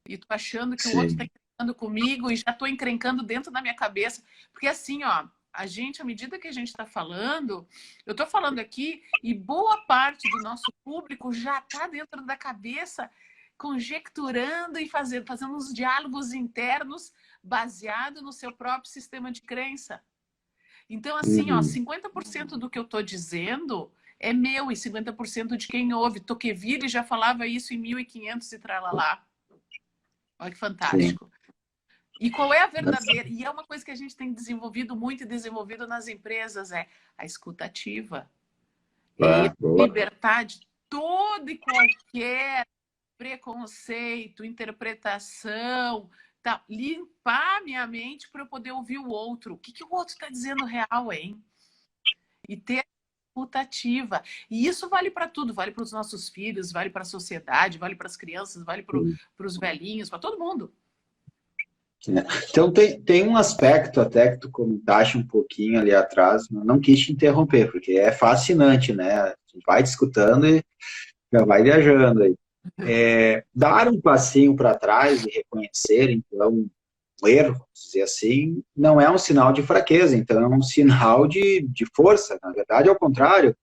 E estou achando que o outro está encrencando comigo e já estou encrencando dentro da minha cabeça. Porque assim, ó, a gente, à medida que a gente está falando, eu estou falando aqui e boa parte do nosso público já está dentro da cabeça conjecturando e fazendo uns diálogos internos baseados no seu próprio sistema de crença. Então, assim, ó, 50% do que eu estou dizendo é meu e 50% de quem ouve. Tocqueville já falava isso em 1500 e tralalá. Olha que fantástico. Sim. E qual é a verdadeira... E é uma coisa que a gente tem desenvolvido muito e desenvolvido nas empresas, é a escutativa. É libertar de todo e qualquer preconceito, interpretação, tá? Limpar minha mente para eu poder ouvir o outro. O que o outro está dizendo real, hein? E ter escutativa. E isso vale para tudo, vale para os nossos filhos, vale para a sociedade, vale para as crianças, vale para os velhinhos, para todo mundo. Então tem um aspecto até que tu comentaste um pouquinho ali atrás, não quis te interromper, porque é fascinante, né? A gente vai te escutando e já vai viajando aí. Dar um passinho para trás e reconhecer, então, um erro, vamos dizer assim, não é um sinal de fraqueza, então é um sinal de força, na verdade é o contrário,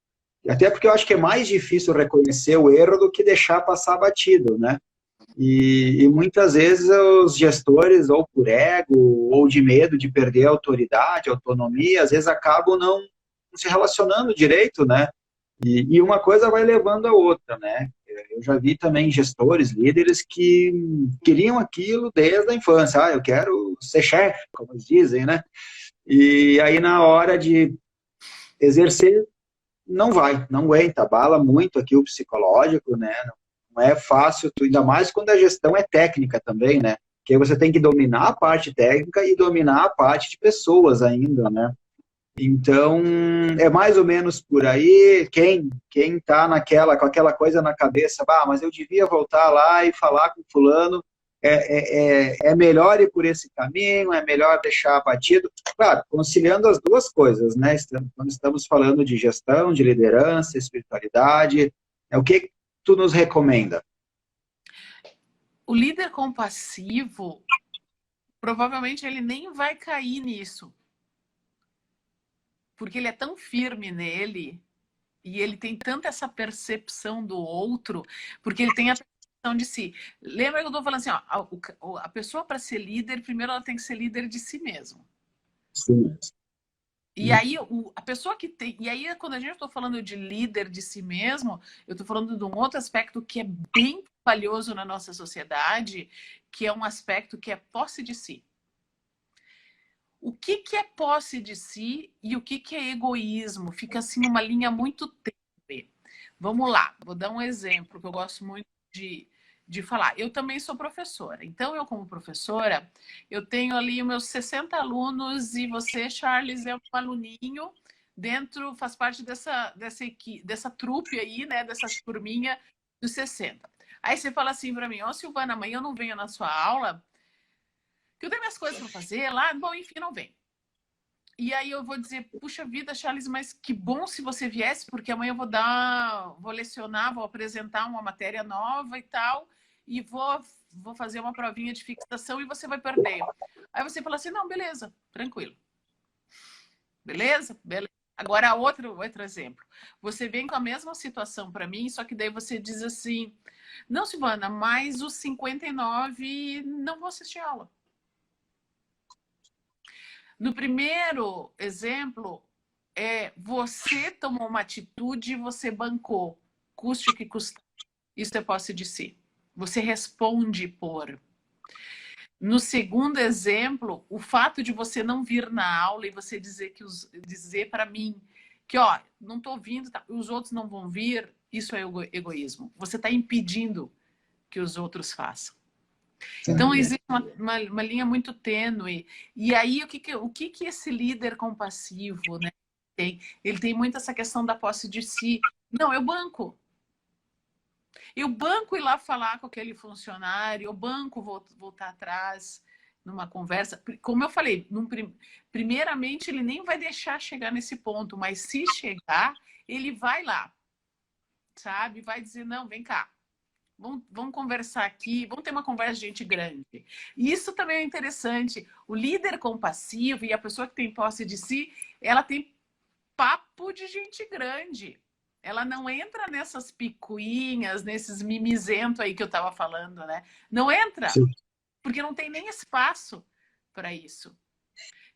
até porque eu acho que é mais difícil reconhecer o erro do que deixar passar batido, né? E muitas vezes os gestores, ou por ego, ou de medo de perder a autoridade, a autonomia, às vezes acabam não se relacionando direito, né? E uma coisa vai levando a outra, né? Eu já vi também gestores, líderes que queriam aquilo desde a infância. Eu quero ser chefe, como eles dizem, né? E aí na hora de exercer, não vai, não aguenta, abala muito aqui o psicológico, né? Não é fácil, ainda mais quando a gestão é técnica também, né? Porque você tem que dominar a parte técnica e dominar a parte de pessoas ainda, né? Então, é mais ou menos por aí, quem tá com aquela coisa na cabeça, mas eu devia voltar lá e falar com fulano, é melhor ir por esse caminho, é melhor deixar abatido. Claro, conciliando as duas coisas, né? Quando estamos falando de gestão, de liderança, espiritualidade, o que tu nos recomenda? O líder compassivo, provavelmente ele nem vai cair nisso, porque ele é tão firme nele e ele tem tanta essa percepção do outro, porque ele tem a percepção de si. Lembra que eu estou falando assim, ó, a pessoa para ser líder, primeiro ela tem que ser líder de si mesma. Sim. E aí, a pessoa que tem. E aí, quando a gente está falando de líder de si mesmo, eu estou falando de um outro aspecto que é bem valioso na nossa sociedade, que é um aspecto que é posse de si. O que é posse de si e o que é egoísmo? Fica assim uma linha muito tênue. Vamos lá, vou dar um exemplo que eu gosto muito de falar. Eu também sou professora. Então, eu como professora, eu tenho ali os meus 60 alunos e você, Charles, é um aluninho dentro, faz parte dessa trupe aí, né? Dessa turminha dos 60. Aí você fala assim para mim, ó, Silvana, amanhã eu não venho na sua aula, que eu tenho minhas coisas para fazer lá, bom, enfim, não vem. E aí eu vou dizer, puxa vida, Charles, mas que bom se você viesse, porque amanhã eu vou lecionar, vou apresentar uma matéria nova e tal, e vou fazer uma provinha de fixação e você vai perder. Aí você fala assim, não, beleza, tranquilo. Beleza? Beleza. Agora, outro exemplo. Você vem com a mesma situação para mim, só que daí você diz assim, não, Silvana, mas os 59 não vou assistir aula. No primeiro exemplo, você tomou uma atitude e você bancou, custe o que custar. Isso é posse de si. Você responde por. No segundo exemplo, o fato de você não vir na aula e você dizer para mim que, ó, não estou vindo, tá, os outros não vão vir, isso é egoísmo. Você está impedindo que os outros façam. Então, existe uma linha muito tênue. E aí, o que esse líder compassivo, né, tem? Ele tem muito essa questão da posse de si. Não, eu banco. Eu banco ir lá falar com aquele funcionário, eu banco voltar atrás numa conversa. Como eu falei, primeiramente, ele nem vai deixar chegar nesse ponto, mas se chegar, ele vai lá, sabe? Vai dizer, não, vem cá. Vamos conversar aqui, vamos ter uma conversa de gente grande. E isso também é interessante. O líder compassivo e a pessoa que tem posse de si, ela tem papo de gente grande. Ela não entra nessas picuinhas, nesses mimizentos aí que eu estava falando, né? Não entra, Sim. porque não tem nem espaço para isso.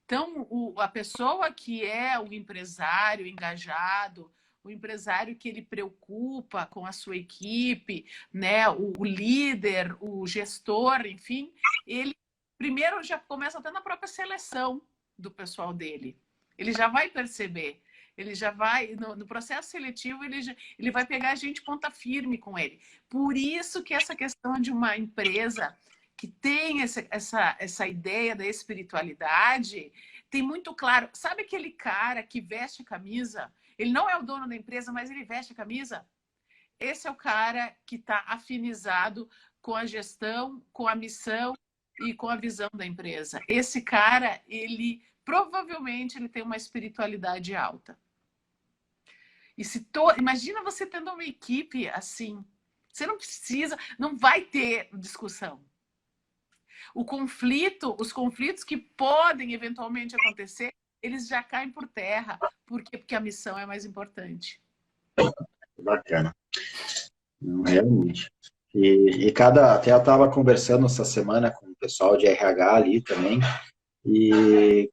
Então, a pessoa que é o empresário engajado, o empresário que ele preocupa com a sua equipe, né, o líder, o gestor, enfim, ele primeiro já começa até na própria seleção do pessoal dele. Ele já vai perceber, ele já vai, no processo seletivo, ele vai pegar a gente ponta firme com ele. Por isso que essa questão de uma empresa que tem essa ideia da espiritualidade, tem muito claro. Sabe aquele cara que veste a camisa? Ele não é o dono da empresa, mas ele veste a camisa? Esse é o cara que está afinizado com a gestão, com a missão e com a visão da empresa. Esse cara, ele provavelmente ele tem uma espiritualidade alta. E imagina você tendo uma equipe assim. Você não precisa, não vai ter discussão. Os conflitos que podem eventualmente acontecer, eles já caem por terra. Por quê? Porque a missão é mais importante. Bacana. Não, realmente. Até eu estava conversando essa semana com o pessoal de RH ali também, e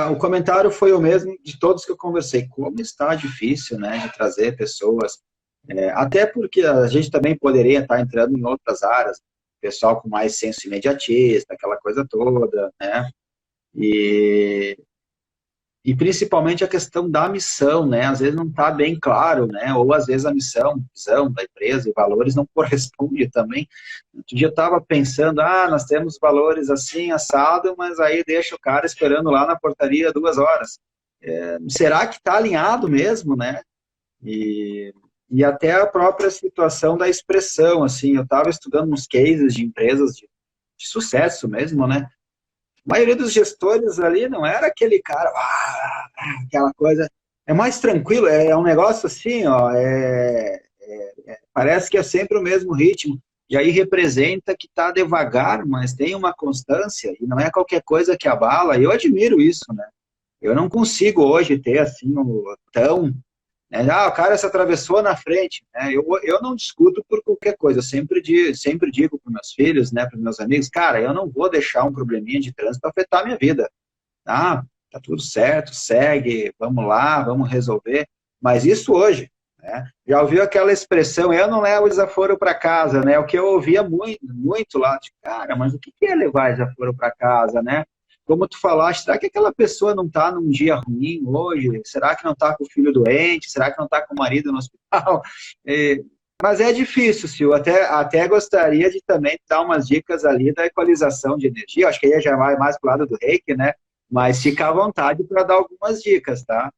o comentário foi o mesmo de todos que eu conversei. Como está difícil, né, de trazer pessoas, até porque a gente também poderia estar entrando em outras áreas, pessoal com mais senso imediatista, aquela coisa toda, né, e principalmente a questão da missão, né, às vezes não está bem claro, né, ou às vezes a visão da empresa e valores não corresponde também. Outro dia eu estava pensando, nós temos valores assim, assado, mas aí deixa o cara esperando lá na portaria 2 horas. Será que está alinhado mesmo, né? E e até a própria situação da expressão, assim, eu estava estudando uns cases de empresas de sucesso mesmo, né? A maioria dos gestores ali não era aquele cara, aquela coisa, é mais tranquilo, é um negócio assim, ó, parece que é sempre o mesmo ritmo, e aí representa que está devagar, mas tem uma constância, e não é qualquer coisa que abala, e eu admiro isso, né? Eu não consigo hoje ter assim, tão né? O cara se atravessou na frente. Né? Eu não discuto por qualquer coisa. Eu sempre digo para os meus filhos, né, para os meus amigos, cara, eu não vou deixar um probleminha de trânsito afetar a minha vida. Tá tudo certo, segue, vamos lá, vamos resolver. Mas isso hoje, né? Já ouviu aquela expressão, eu não levo desaforo para casa, né? O que eu ouvia muito, muito lá, tipo, cara, mas o que é levar desaforo para casa, né? Como tu falaste, será que aquela pessoa não está num dia ruim hoje? Será que não está com o filho doente? Será que não está com o marido no hospital? Mas é difícil, Sil. Até gostaria de também dar umas dicas ali da equalização de energia. Acho que aí já vai mais para o lado do reiki, né? Mas fica à vontade para dar algumas dicas, tá?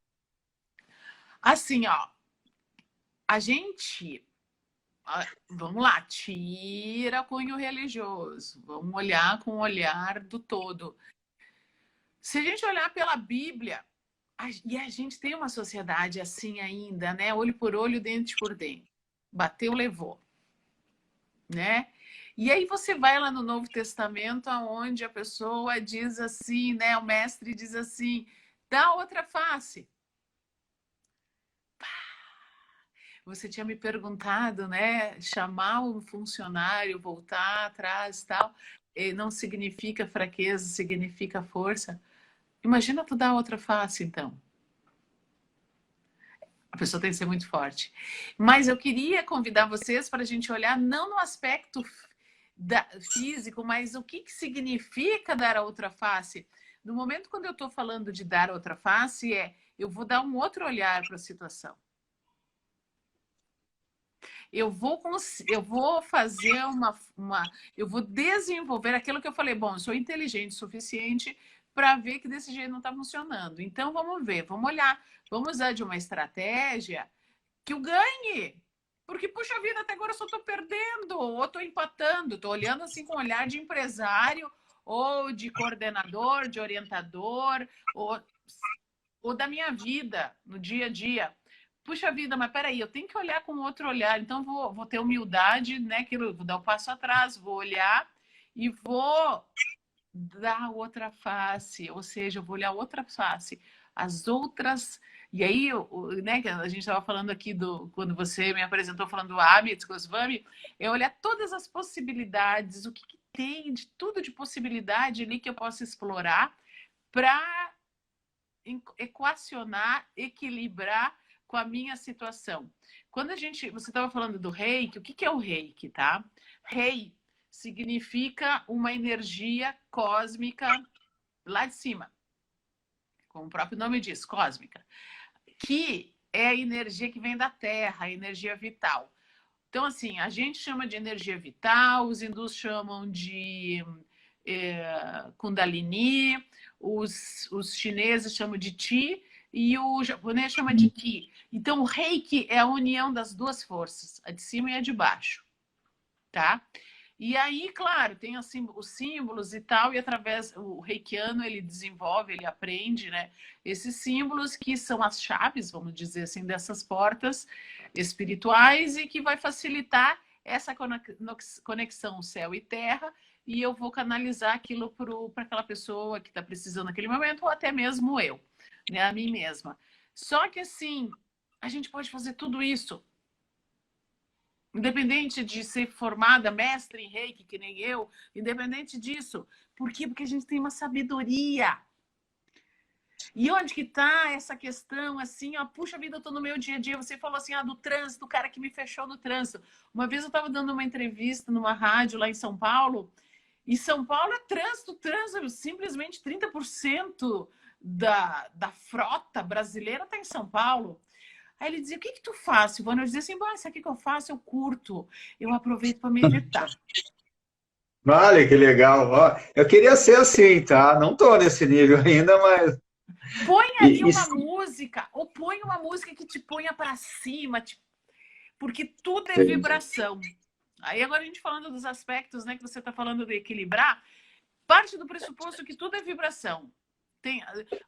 Assim, ó, a gente, vamos lá, tira cunho religioso, vamos olhar com o olhar do todo. Se a gente olhar pela Bíblia, e a gente tem uma sociedade assim ainda, né? Olho por olho, dente por dente. Bateu, levou, né? E aí você vai lá no Novo Testamento, onde a pessoa diz assim, né? O mestre diz assim, dá outra face. Você tinha me perguntado, né? Chamar um funcionário, voltar atrás e tal, não significa fraqueza, significa força. Imagina tu dar outra face, então. A pessoa tem que ser muito forte. Mas eu queria convidar vocês para a gente olhar não no aspecto físico, mas o que significa dar a outra face. No momento quando eu estou falando de dar outra face, eu vou dar um outro olhar para a situação. Eu vou fazer eu vou desenvolver aquilo que eu falei, bom, eu sou inteligente o suficiente para ver que desse jeito não está funcionando. Então, vamos ver, vamos olhar, vamos usar de uma estratégia que eu ganhe. Porque, puxa vida, até agora eu só estou perdendo, ou estou empatando, estou olhando assim com um olhar de empresário, ou de coordenador, de orientador, ou da minha vida, no dia a dia. Puxa vida, mas peraí, eu tenho que olhar com outro olhar, então vou ter humildade, né? Vou dar um passo atrás, vou olhar e vou dar outra face, ou seja, eu vou olhar outra face, as outras. E aí, né, a gente estava falando aqui quando você me apresentou falando do Amit Goswami, é olhar todas as possibilidades, o que tem de tudo de possibilidade ali que eu posso explorar para equacionar, equilibrar com a minha situação. Quando você estava falando do reiki, o que é o reiki, tá? Rei significa uma energia cósmica lá de cima, como o próprio nome diz, cósmica, que é a energia que vem da Terra, a energia vital. Então, assim, a gente chama de energia vital, os hindus chamam de Kundalini, os chineses chamam de Qi e o japonês chama de Ki. Então, o Reiki é a união das duas forças, a de cima e a de baixo, tá? E aí, claro, tem os símbolos e tal, e através o reikiano ele desenvolve, ele aprende, né? Esses símbolos que são as chaves, vamos dizer assim, dessas portas espirituais e que vai facilitar essa conexão céu e terra, e eu vou canalizar aquilo para aquela pessoa que está precisando naquele momento, ou até mesmo eu, né? A mim mesma. Só que assim, a gente pode fazer tudo isso independente de ser formada, mestre em reiki, que nem eu, independente disso. Por quê? Porque a gente tem uma sabedoria. E onde que está essa questão, assim, ó, puxa vida, eu tô no meu dia a dia, você falou assim, do trânsito, o cara que me fechou no trânsito. Uma vez eu estava dando uma entrevista numa rádio lá em São Paulo, e São Paulo é trânsito, simplesmente 30% da frota brasileira está em São Paulo. Aí ele dizia, o que tu faz, Silvana? Eu dizia assim, isso aqui que eu faço, eu curto, eu aproveito para meditar. Vale, que legal. Ó, eu queria ser assim, tá? Não tô nesse nível ainda, mas... Põe ali uma música, ou põe uma música que te ponha para cima, Porque tudo é Sim. vibração. Aí agora a gente falando dos aspectos, né, que você está falando de equilibrar, parte do pressuposto que tudo é vibração.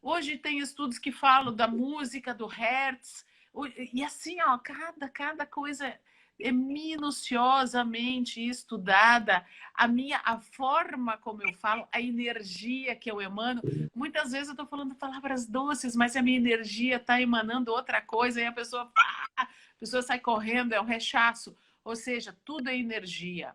Hoje tem estudos que falam da música, do Hertz, e assim, ó, cada coisa é minuciosamente estudada. A forma como eu falo, a energia que eu emano. Muitas vezes eu estou falando palavras doces, mas a minha energia está emanando outra coisa, e a pessoa sai correndo, é um rechaço. Ou seja, tudo é energia.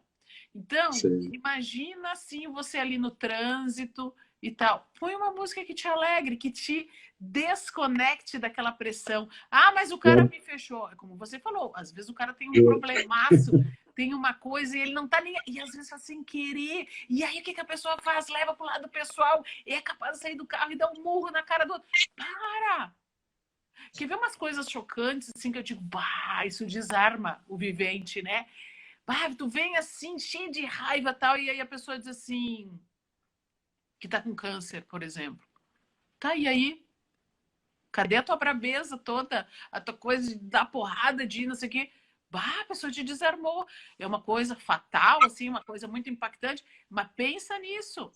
Então, Sim. imagina assim, você ali no trânsito e tal. Põe uma música que te alegre, que te desconecte daquela pressão. Ah, mas o cara me fechou. É como você falou, às vezes o cara tem um problemaço, tem uma coisa e ele não tá nem... E às vezes faz sem querer. E aí o que a pessoa faz? Leva pro lado pessoal e é capaz de sair do carro e dar um murro na cara do outro. Para! Quer ver umas coisas chocantes assim que eu digo, bah, isso desarma o vivente, né? Ah, tu vem assim, cheio de raiva e tal, e aí a pessoa diz assim, que tá com câncer, por exemplo. Tá, e aí? Cadê a tua brabeza toda? A tua coisa de dar porrada, de não sei o quê? Bah, a pessoa te desarmou. É uma coisa fatal, assim, uma coisa muito impactante, mas pensa nisso.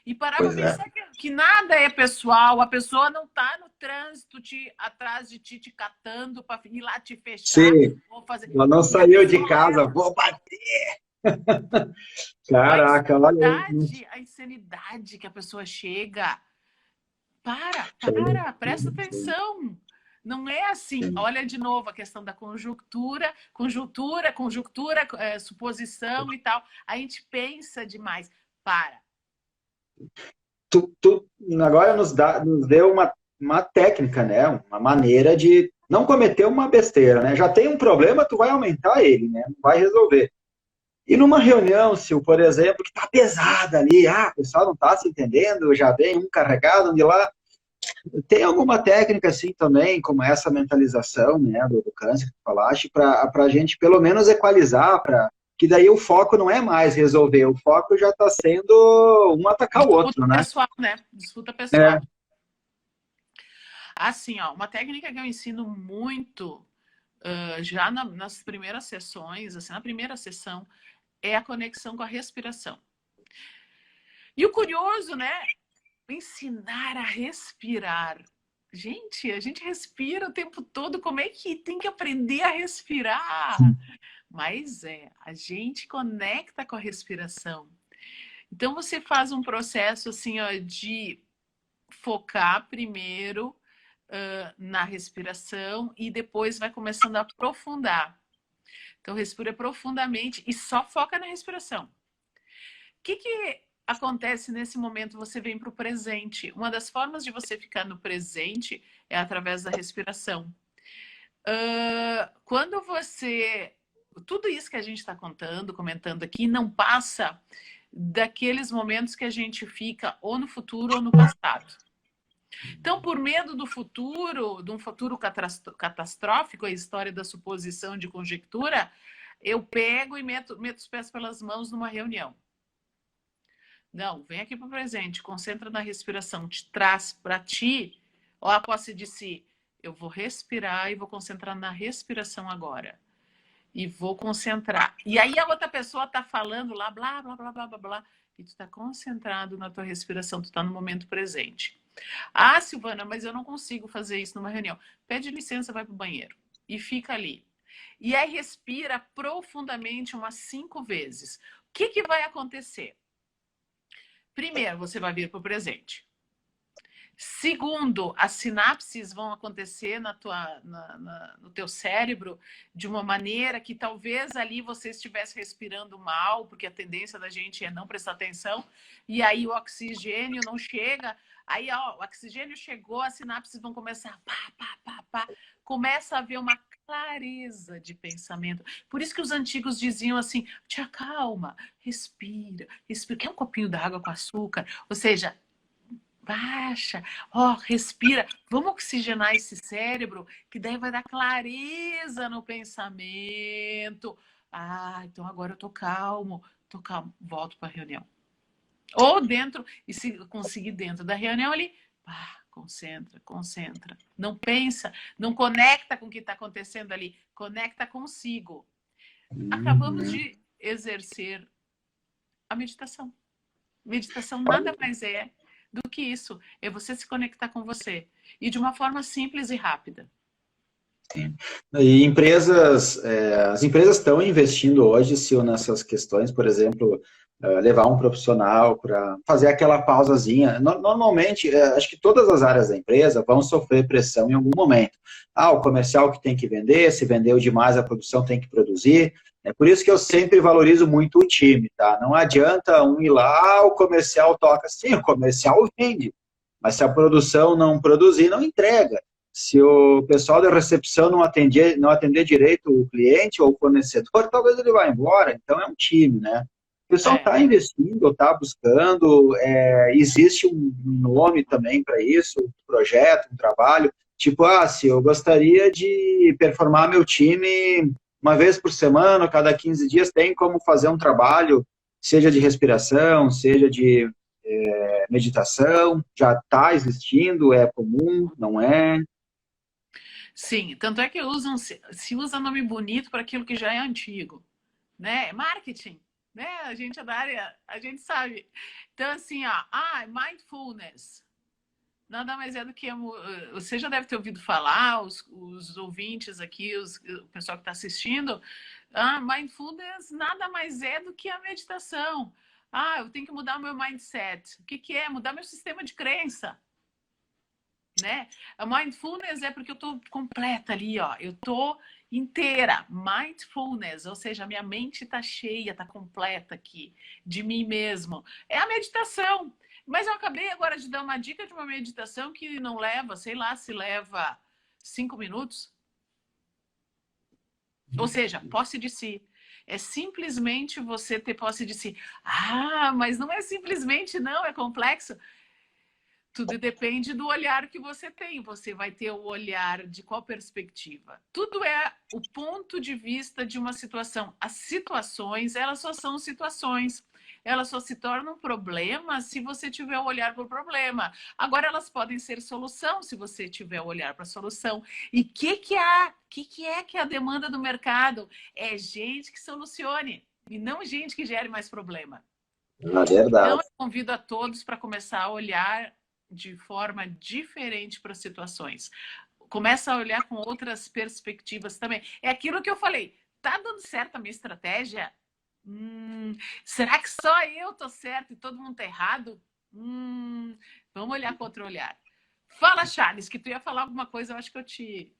E parar pra pensar que nada é pessoal, a pessoa não tá no trânsito atrás de ti, te catando para ir lá te fechar. Sim, ou fazer... ela não saiu de casa, vou bater. Caraca, olha. A insanidade que a pessoa chega. Presta atenção. Não é assim. Olha de novo a questão da conjuntura, suposição e tal. A gente pensa demais. Para. Tu agora nos deu uma técnica, né? Uma maneira de não cometer uma besteira, né? Já tem um problema, tu vai aumentar ele, né? Não vai resolver. E numa reunião, Sil, por exemplo, que tá pesada ali, o pessoal não tá se entendendo, já vem um carregado de lá. Tem alguma técnica assim também, como essa mentalização, né, do câncer que tu falaste, para a gente pelo menos equalizar, que daí o foco não é mais resolver, o foco já está sendo um atacar o outro, né? Pessoal, né? Disputa pessoal. Assim, ó, uma técnica que eu ensino muito já nas primeiras sessões, assim, na primeira sessão, é a conexão com a respiração. E o curioso, né? Ensinar a respirar. Gente, a gente respira o tempo todo, como é que tem que aprender a respirar? Mas a gente conecta com a respiração. Então você faz um processo assim, ó, de focar primeiro na respiração e depois vai começando a aprofundar. Então respira profundamente e só foca na respiração. O que acontece nesse momento? Você vem para o presente. Uma das formas de você ficar no presente é através da respiração. Quando você... Tudo isso que a gente está comentando aqui, não passa daqueles momentos que a gente fica ou no futuro ou no passado. Então, por medo do futuro, de um futuro catastrófico, a história da suposição de conjectura, eu pego e meto os pés pelas mãos numa reunião. Não, vem aqui para o presente, concentra na respiração, te traz para ti, ó, a posse de si. Eu vou respirar e vou concentrar na respiração agora. E vou concentrar. E aí a outra pessoa está falando lá, blá, blá, blá, blá, blá, blá, e tu está concentrado na tua respiração, tu está no momento presente. Ah, Silvana, mas eu não consigo fazer isso numa reunião. Pede licença, vai para o banheiro e fica ali. E aí respira profundamente umas 5 vezes. O que vai acontecer? Primeiro, você vai vir para o presente. Segundo, as sinapses vão acontecer no teu cérebro de uma maneira que talvez ali você estivesse respirando mal, porque a tendência da gente é não prestar atenção, e aí o oxigênio não chega, aí ó, o oxigênio chegou, as sinapses vão começar começa a haver uma clareza de pensamento. Por isso que os antigos diziam assim, te acalma, respira, quer um copinho d'água com açúcar? Ou seja, baixa, respira, vamos oxigenar esse cérebro, que daí vai dar clareza no pensamento. Então agora eu tô calmo, volto para a reunião. Ou dentro, e se conseguir dentro da reunião ali, concentra, concentra. Não pensa, não conecta com o que está acontecendo ali, conecta consigo. Acabamos de exercer a meditação. Meditação nada mais é do que isso. É você se conectar com você. E de uma forma simples e rápida. Sim. E as empresas estão investindo hoje, Sil, nessas questões, por exemplo, levar um profissional para fazer aquela pausazinha. Normalmente, acho que todas as áreas da empresa vão sofrer pressão em algum momento. O comercial que tem que vender, se vendeu demais, a produção tem que produzir. É por isso que eu sempre valorizo muito o time, tá? Não adianta um ir lá, o comercial toca. Sim, o comercial vende, mas se a produção não produzir, não entrega. Se o pessoal da recepção não atender direito o cliente ou o fornecedor, talvez ele vá embora. Então, é um time, né? O pessoal está investindo, está buscando, existe um nome também para isso, um projeto, um trabalho. Tipo, se eu gostaria de performar meu time uma vez por semana, cada 15 dias, tem como fazer um trabalho, seja de respiração, seja de meditação, já está existindo, é comum, não é? Sim, tanto é que se usa nome bonito para aquilo que já é antigo, né? Marketing, né? A gente é da área, a gente sabe. Então, assim, mindfulness. Nada mais é do que... Você já deve ter ouvido falar, os ouvintes aqui, o pessoal que está assistindo. Mindfulness nada mais é do que a meditação. Eu tenho que mudar o meu mindset. O que é? Mudar meu sistema de crença. Né? A mindfulness é porque eu estou completa ali, ó. Eu estou inteira. Mindfulness, ou seja, a minha mente está cheia, está completa aqui, de mim mesmo. É a meditação. Mas eu acabei agora de dar uma dica de uma meditação que não leva, sei lá, se leva 5 minutos. Ou seja, posse de si. É simplesmente você ter posse de si. Mas não é simplesmente, não, é complexo. Tudo depende do olhar que você tem. Você vai ter o olhar de qual perspectiva? Tudo é o ponto de vista de uma situação. As situações, elas só são situações. Elas só se tornam problema se você tiver o olhar para o problema. Agora, elas podem ser solução se você tiver o olhar para a solução. E o que é a demanda do mercado? É gente que solucione e não gente que gere mais problema. Na verdade. Então, eu convido a todos para começar a olhar de forma diferente para as situações. Começa a olhar com outras perspectivas também. É aquilo que eu falei. Tá dando certo a minha estratégia? Será que só eu tô certo e todo mundo tá errado? Vamos olhar com outro olhar. Fala, Charles, que tu ia falar alguma coisa, eu acho que eu te...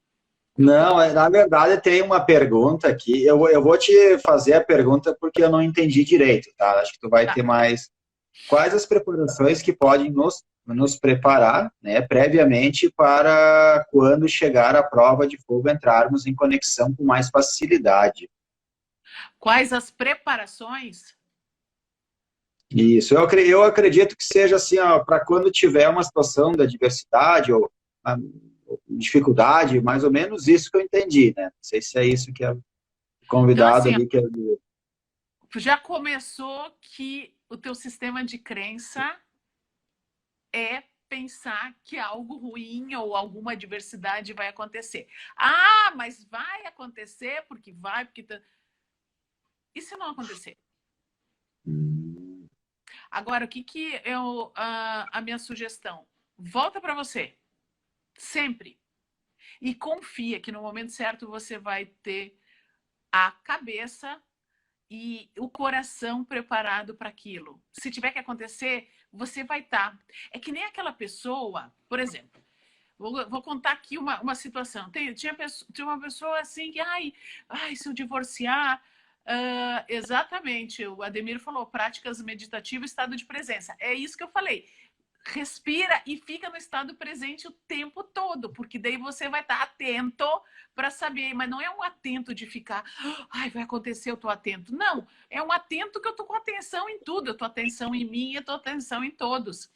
Não, na verdade tem uma pergunta aqui. Eu vou te fazer a pergunta porque eu não entendi direito, tá? Acho que tu vai ter mais... Quais as preparações que podem nos preparar, né, previamente para quando chegar a prova de fogo entrarmos em conexão com mais facilidade? Quais as preparações? Isso, eu acredito que seja assim, para quando tiver uma situação da adversidade ou dificuldade, mais ou menos isso que eu entendi, né? Não sei se é isso que é convidado então, assim, ali quer dizer. Já começou que o teu sistema de crença é pensar que algo ruim ou alguma adversidade vai acontecer. Mas vai acontecer porque vai, porque... E se não acontecer? Agora, o que eu... a minha sugestão? Volta para você. Sempre. E confia que no momento certo você vai ter a cabeça e o coração preparado para aquilo. Se tiver que acontecer, você vai estar. É que nem aquela pessoa, por exemplo, vou contar aqui uma situação. Tinha uma pessoa assim que, se eu divorciar... exatamente, o Ademir falou, práticas meditativas, estado de presença. É isso que eu falei. Respira e fica no estado presente o tempo todo, porque daí você vai estar atento para saber, mas não é um atento de ficar, vai acontecer, eu tô atento. Não, é um atento que eu tô com atenção em tudo, eu tô atenção em mim, eu tô atenção em todos.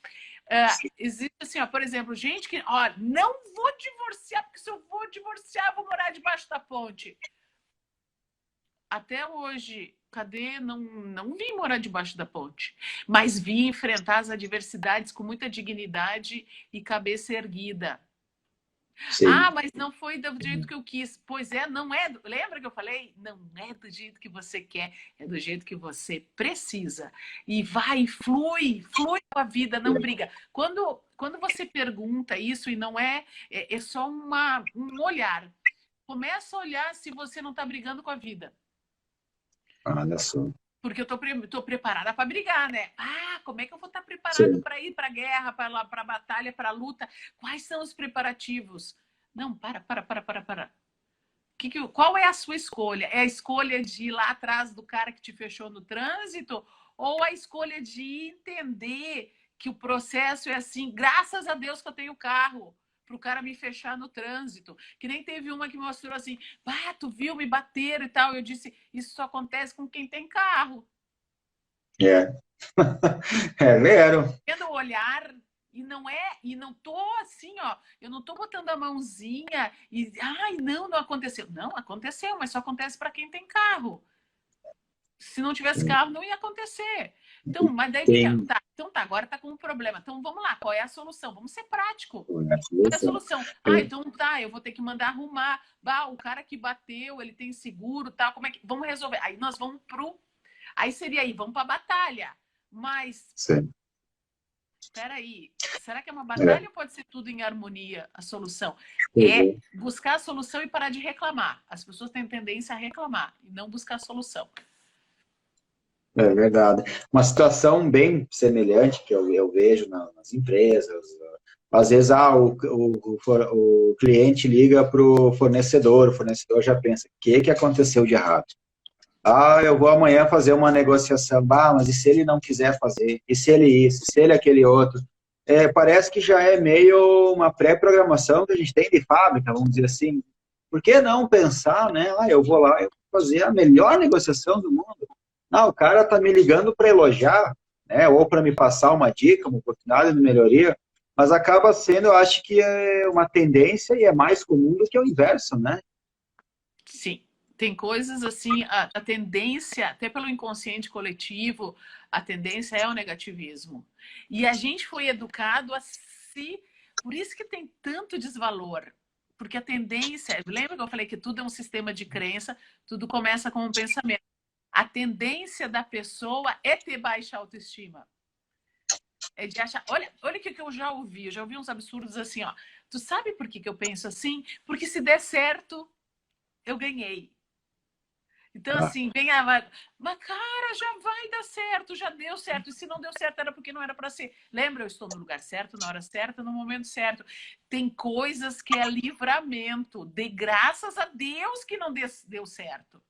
Existe assim, por exemplo, gente que, não vou divorciar, porque se eu vou divorciar, eu vou morar debaixo da ponte. Até hoje, Cadê? Não vim morar debaixo da ponte, mas vim enfrentar as adversidades com muita dignidade e cabeça erguida. Ah, Sim. mas não foi do jeito que eu quis. Pois é, não é. Lembra que eu falei? Não é do jeito que você quer, é do jeito que você precisa. E vai, flui com a vida, não briga. Quando você pergunta isso e não é só um olhar. Começa a olhar se você não está brigando com a vida. Olha só. Porque eu tô preparada para brigar, né? Ah, como é que eu vou estar preparado Sim. para ir para a guerra, para a batalha, para a luta? Quais são os preparativos? Não, para. Qual é a sua escolha? É a escolha de ir lá atrás do cara que te fechou no trânsito? Ou a escolha de entender que o processo é assim, graças a Deus que eu tenho carro, para o cara me fechar no trânsito? Que nem teve uma que mostrou assim, ah, tu viu, me bateram e tal. Eu disse, isso só acontece com quem tem carro. É. É vero. Tendo o olhar e não tô assim, ó, eu não tô botando a mãozinha e ai, não aconteceu. Não, aconteceu, mas só acontece para quem tem carro. Se não tivesse carro, não ia acontecer. Então, mas daí Tem. então tá, agora tá com um problema. Então vamos lá, qual é a solução? Vamos ser prático. Qual é a Solução. solução? Ah, então tá, eu vou ter que mandar arrumar. Bah, o cara que bateu, ele tem seguro, tá? Como é que vamos resolver? Aí nós vamos aí seria aí, vamos para batalha. Mas Sim. espera aí, será que é uma É. batalha ou pode ser tudo em harmonia a solução? Pois É é. buscar a solução e parar de reclamar. As pessoas têm tendência a reclamar e não buscar a solução. É verdade. Uma situação bem semelhante que eu vejo nas empresas. Às vezes, o cliente liga para o fornecedor já pensa, o que aconteceu de errado? Ah, eu vou amanhã fazer uma negociação. Ah, mas e se ele não quiser fazer? E se ele isso? E se ele aquele outro? Parece que já é meio uma pré-programação que a gente tem de fábrica, vamos dizer assim. Por que não pensar, né? Ah, eu vou lá e vou fazer a melhor negociação do mundo. Não, o cara tá me ligando para elogiar, né? Ou para me passar uma dica, uma oportunidade de melhoria, mas acaba sendo, eu acho que é uma tendência e é mais comum do que o inverso, né? Sim, tem coisas assim, a tendência, até pelo inconsciente coletivo, a tendência é o negativismo. E a gente foi educado a se. Por isso que tem tanto desvalor. Porque a tendência. Lembra que eu falei que tudo é um sistema de crença, tudo começa com um pensamento. A tendência da pessoa é ter baixa autoestima. É de achar. Olha o que eu já ouvi. Eu já ouvi uns absurdos assim, ó. Tu sabe por que eu penso assim? Porque se der certo, eu ganhei. Então, Ah, assim, mas cara, já vai dar certo, já deu certo. E se não deu certo, era porque não era para ser. Lembra, eu estou no lugar certo, na hora certa, no momento certo. Tem coisas que é livramento. Dê graças a Deus que não deu certo.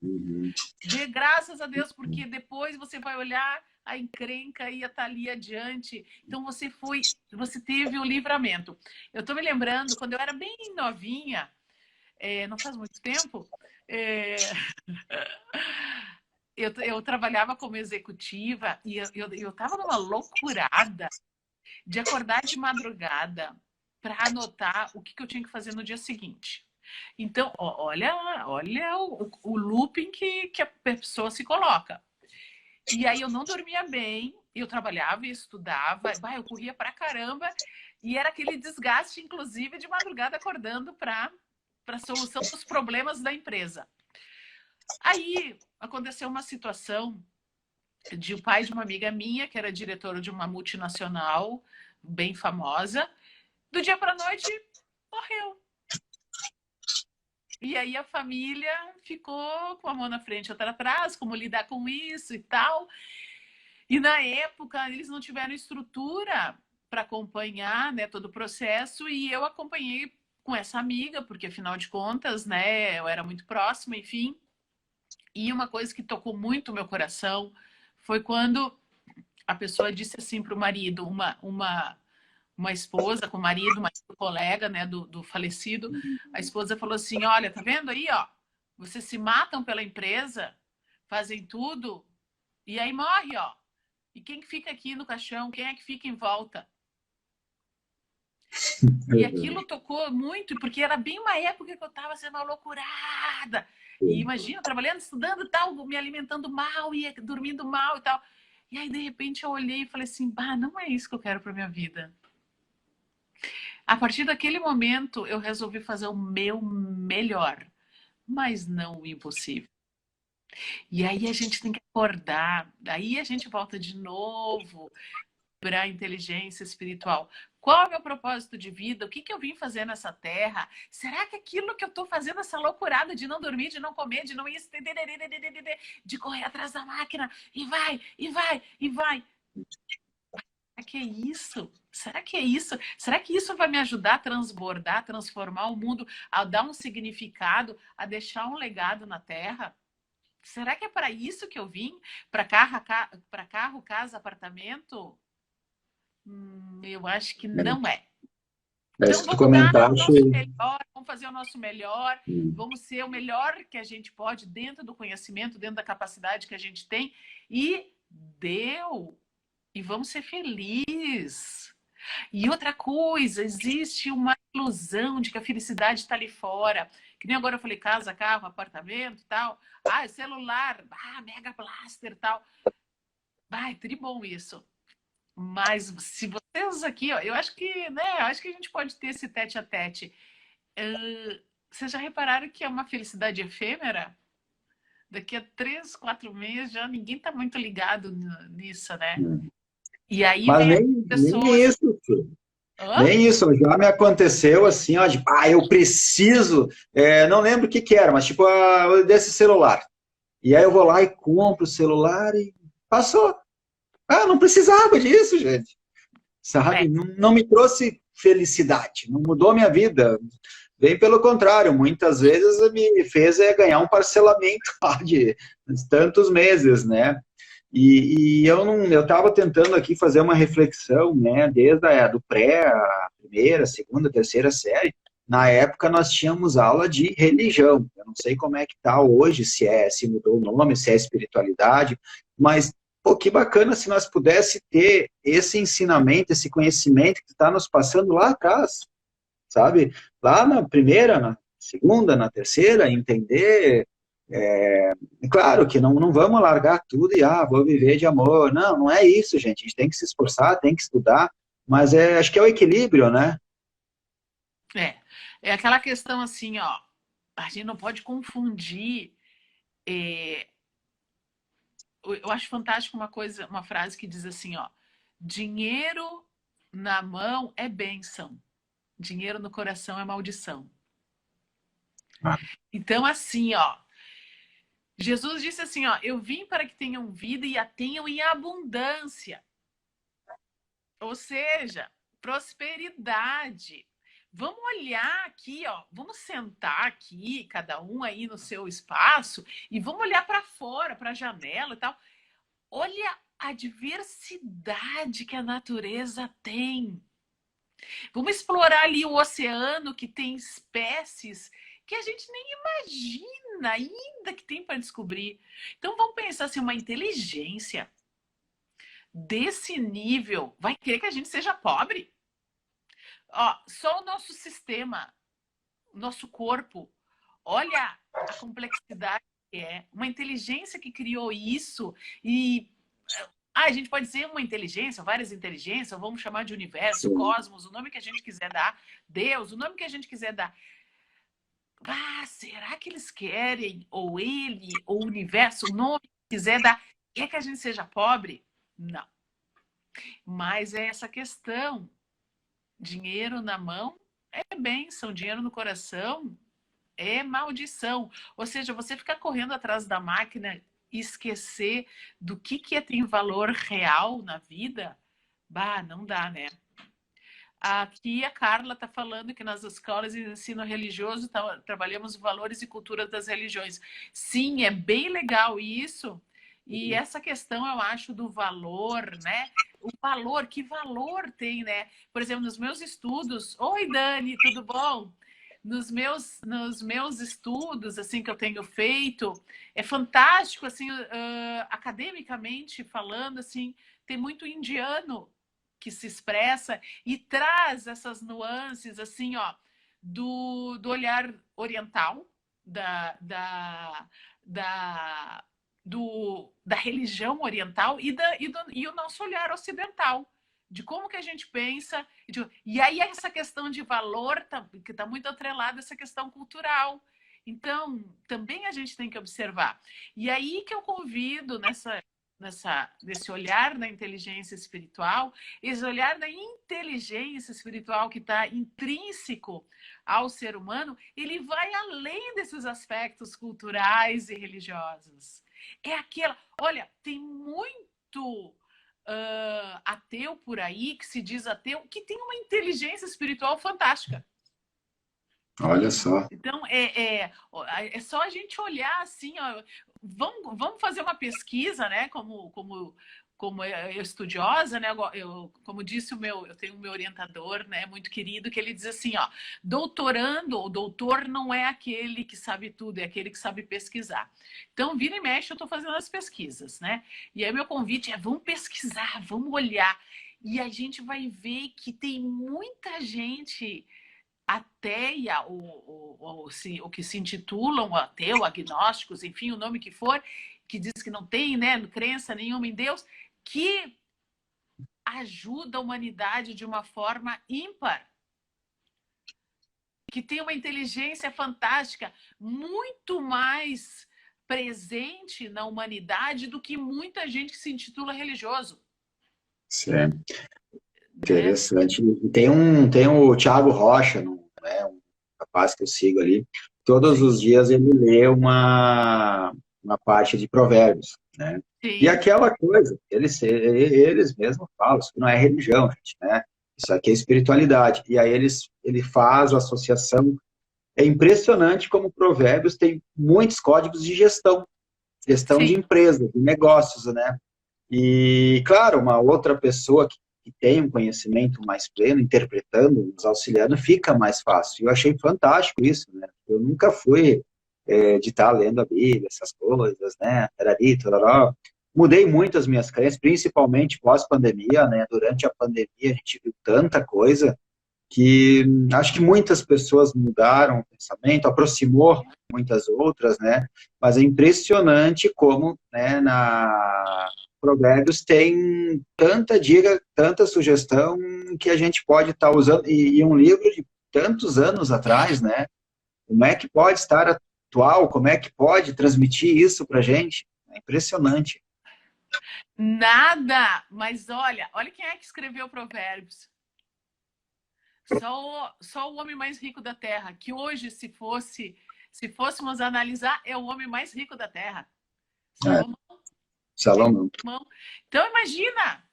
uhum. Dê graças a Deus, porque depois você vai olhar a encrenca ia estar ali adiante. Então, você teve o livramento. Eu estou me lembrando, quando eu era bem novinha, não faz muito tempo, eu trabalhava como executiva e eu estava numa loucurada de acordar de madrugada para anotar o que eu tinha que fazer no dia seguinte. Então, olha o looping que a pessoa se coloca. E aí eu não dormia bem, eu trabalhava e estudava, eu corria pra caramba, e era aquele desgaste, inclusive, de madrugada acordando para a solução dos problemas da empresa. Aí aconteceu uma situação de o pai de uma amiga minha, que era diretora de uma multinacional bem famosa, do dia para a noite morreu. E aí a família ficou com a mão na frente e outra atrás, como lidar com isso e tal. E na época eles não tiveram estrutura para acompanhar, né, todo o processo, e eu acompanhei com essa amiga, porque afinal de contas, né, eu era muito próxima, enfim. E uma coisa que tocou muito o meu coração foi quando a pessoa disse assim para o marido, uma esposa com o marido, uma colega, né, do falecido, a esposa falou assim, olha, tá vendo aí, ó, vocês se matam pela empresa, fazem tudo, e aí morre, ó. E quem que fica aqui no caixão? Quem é que fica em volta? E aquilo tocou muito, porque era bem uma época que eu estava sendo uma loucurada cansada. E imagina, trabalhando, estudando e tal, me alimentando mal e dormindo mal e tal. E aí, de repente, eu olhei e falei assim, bah, não é isso que eu quero para minha vida. A partir daquele momento, eu resolvi fazer o meu melhor, mas não o impossível. E aí a gente tem que acordar, daí a gente volta de novo para a inteligência espiritual. Qual é o meu propósito de vida? O que eu vim fazer nessa terra? Será que aquilo que eu estou fazendo, essa loucurada de não dormir, de não comer, de não ir, de correr atrás da máquina, e vai, e vai, e vai. Será que é isso? Será que é isso? Será que isso vai me ajudar a transbordar, a transformar o mundo, a dar um significado, a deixar um legado na Terra? Será que é para isso que eu vim? Para carro, casa, apartamento? Eu acho que não é. Então, Se tu vamos dar o comentaste, nosso melhor, vamos fazer o nosso melhor, vamos ser o melhor que a gente pode dentro do conhecimento, dentro da capacidade que a gente tem e deu. E vamos ser felizes. E outra coisa, existe uma ilusão de que a felicidade está ali fora. Que nem agora eu falei casa, carro, apartamento e tal. Ah, celular, mega blaster e tal. É tribom isso. Mas se vocês aqui, ó, eu acho que, né, eu acho que a gente pode ter esse tete a tete. Vocês já repararam que é uma felicidade efêmera? Daqui a 3, 4 meses já ninguém está muito ligado nisso, né? E aí mas vem as nem pessoas. isso, filho. Hã? Nem isso, já me aconteceu assim, ó, de, eu preciso, não lembro o que que era, mas tipo, desse celular. E aí eu vou lá e compro o celular e passou. Não precisava disso, gente. Sabe? É, Não me trouxe felicidade, não mudou minha vida. Bem pelo contrário, muitas vezes me fez ganhar um parcelamento lá de tantos meses, né? E eu estava tentando aqui fazer uma reflexão, né? Desde do pré, a primeira, segunda, terceira série. Na época nós tínhamos aula de religião. Eu não sei como é que está hoje, se mudou o nome, se é espiritualidade, mas pô, que bacana se nós pudéssemos ter esse ensinamento, esse conhecimento que está nos passando lá atrás, sabe? Lá na primeira, na segunda, na terceira, entender. Claro que não vamos largar tudo e vou viver de amor. Não é isso, gente. A gente tem que se esforçar, tem que estudar, mas acho que é o equilíbrio, né? é aquela questão assim, ó, a gente não pode confundir. Eu acho fantástico uma frase que diz assim, ó, dinheiro na mão é bênção, dinheiro no coração é maldição. Então, assim, ó, Jesus disse assim, ó, eu vim para que tenham vida e a tenham em abundância. Ou seja, prosperidade. Vamos olhar aqui, ó, vamos sentar aqui, cada um aí no seu espaço, e vamos olhar para fora, para a janela e tal. Olha a diversidade que a natureza tem. Vamos explorar ali o oceano, que tem espécies que a gente nem imagina ainda que tem para descobrir. Então vamos pensar assim, uma inteligência desse nível vai querer que a gente seja pobre? Ó, só o nosso sistema, o nosso corpo, olha a complexidade que é. Uma inteligência que criou isso e a gente pode dizer uma inteligência, várias inteligências, vamos chamar de universo, Sim. cosmos, o nome que a gente quiser dar, Deus, o nome que a gente quiser dar. Será que eles querem, ou ele, ou o universo, o nome que quiser dar, quer que a gente seja pobre? Não. Mas é essa questão. Dinheiro na mão é bênção, dinheiro no coração é maldição. Ou seja, você ficar correndo atrás da máquina e esquecer do que tem valor real na vida, não dá, né? Aqui a Carla está falando que nas escolas de ensino religioso trabalhamos valores e culturas das religiões. Sim, é bem legal isso. E essa questão, eu acho, do valor, né? O valor, que valor tem, né? Por exemplo, nos meus estudos... Oi, Dani, tudo bom? Nos meus estudos, assim, que eu tenho feito, é fantástico, assim, academicamente falando, assim, tem muito indiano que se expressa e traz essas nuances, assim, ó, do olhar oriental, da, da, da, da religião oriental e o nosso olhar ocidental, de como que a gente pensa. E aí essa questão de valor, que está muito atrelada a essa questão cultural. Então, também a gente tem que observar. E aí que eu convido nesse olhar da inteligência espiritual, esse olhar da inteligência espiritual que está intrínseco ao ser humano, ele vai além desses aspectos culturais e religiosos. É aquela... Olha, tem muito ateu por aí, que se diz ateu, que tem uma inteligência espiritual fantástica. Olha só. Então, é só a gente olhar assim, ó, vamos fazer uma pesquisa, né? Como estudiosa, né? Como disse eu tenho o meu orientador, né? Muito querido, que ele diz assim, ó, doutorando ou doutor não é aquele que sabe tudo, é aquele que sabe pesquisar. Então, vira e mexe, eu estou fazendo as pesquisas, né? E aí meu convite é, vamos pesquisar, vamos olhar. E a gente vai ver que tem muita gente ateia, o que se intitulam ateu, agnósticos, enfim, o nome que for, que diz que não tem, né, crença nenhuma em Deus, que ajuda a humanidade de uma forma ímpar, que tem uma inteligência fantástica, muito mais presente na humanidade do que muita gente que se intitula religioso. Sim. Interessante. Tem o Thiago Rocha, né, um rapaz que eu sigo ali. Todos os dias ele lê uma parte de Provérbios, né? Sim. E aquela coisa, eles mesmos falam, isso não é religião, gente, né? Isso aqui é espiritualidade. E aí ele faz a associação. É impressionante como Provérbios tem muitos códigos de gestão de empresas, de negócios, né? E, claro, uma outra pessoa que tem um conhecimento mais pleno, interpretando, nos auxiliando, fica mais fácil. Eu achei fantástico isso, né? Eu nunca fui de estar lendo a Bíblia, essas coisas, né? Tarari, tarará. Mudei muito as minhas crenças, principalmente pós-pandemia, né? Durante a pandemia a gente viu tanta coisa que acho que muitas pessoas mudaram o pensamento, aproximou muitas outras, né? Mas é impressionante como, né, na Provérbios tem tanta dica, tanta sugestão que a gente pode estar usando, e um livro de tantos anos atrás, né? Como é que pode estar atual? Como é que pode transmitir isso para a gente? É impressionante. Nada, mas olha quem é que escreveu Provérbios. Só o homem mais rico da Terra, que hoje, se fôssemos analisar, é o homem mais rico da Terra. Salomão. Salomão. Então, imagina,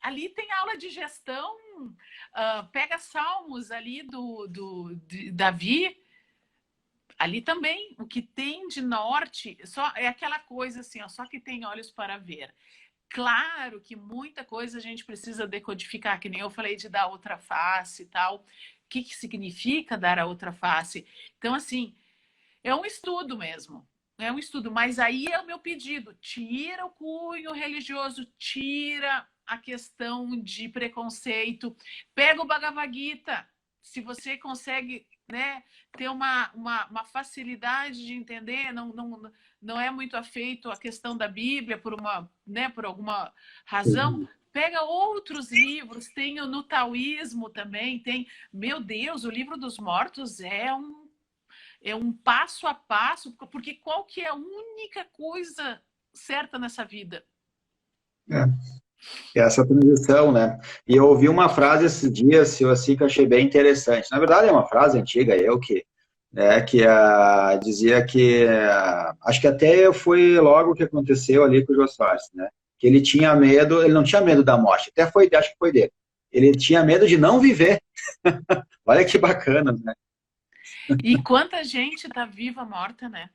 ali tem aula de gestão, pega Salmos ali de Davi, ali também, o que tem de norte, só é aquela coisa assim, ó, só que tem olhos para ver. Claro que muita coisa a gente precisa decodificar, que nem eu falei de dar outra face e tal. O que significa dar a outra face? Então, assim, é um estudo mesmo. É um estudo, mas aí é o meu pedido. Tira o cunho religioso, tira a questão de preconceito. Pega o Bhagavad Gita. Se você consegue, né, ter uma facilidade de entender, não é muito afeito à questão da Bíblia por alguma razão, pega outros livros, tem no taoísmo também, meu Deus, o Livro dos Mortos é um passo a passo, porque qual que é a única coisa certa nessa vida? Essa transição, né? E eu ouvi uma frase esses dias, eu assim, que eu achei bem interessante. Na verdade, é uma frase antiga, dizia que, acho que até foi logo o que aconteceu ali com o Jô Soares, né? Que ele tinha medo, ele não tinha medo da morte, acho que foi dele. Ele tinha medo de não viver. Olha que bacana, né? E quanta gente está viva, morta, né?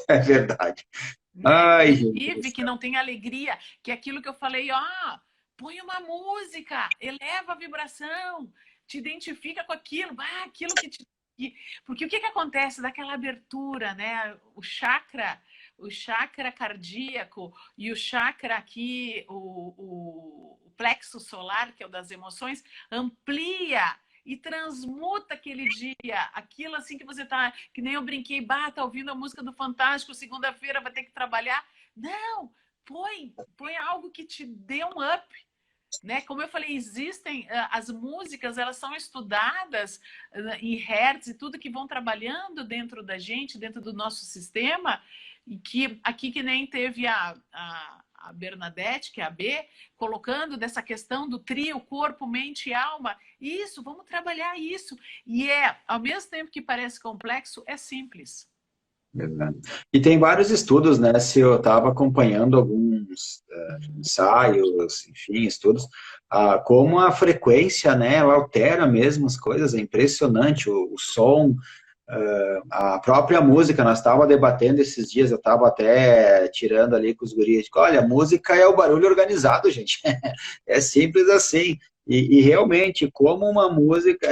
É verdade. Né? Ai, Que gente. vive, que não tem alegria, que é aquilo que eu falei, põe uma música, eleva a vibração, te identifica com aquilo, aquilo que te... Porque o que acontece daquela abertura, né? O chakra cardíaco e o chakra aqui, o plexo solar, que é o das emoções, amplia e transmuta aquele dia, aquilo assim que você tá, que nem eu brinquei, bah, tá ouvindo a música do Fantástico, segunda-feira vai ter que trabalhar. Não, põe algo que te dê um up, né? Como eu falei, existem as músicas, elas são estudadas em hertz e tudo que vão trabalhando dentro da gente, dentro do nosso sistema, e que aqui que nem teve a Bernadette, que é a B, colocando dessa questão do trio, corpo, mente e alma. Isso, vamos trabalhar isso. E ao mesmo tempo que parece complexo, é simples. Verdade. E tem vários estudos, né? Se eu estava acompanhando alguns ensaios, enfim, estudos, como a frequência, né? Ela altera mesmo as coisas, é impressionante o som, a própria música. Nós estávamos debatendo esses dias, eu estava até tirando ali com os guris, digo, olha, a música é o barulho organizado, gente. É simples assim. E realmente, como uma música.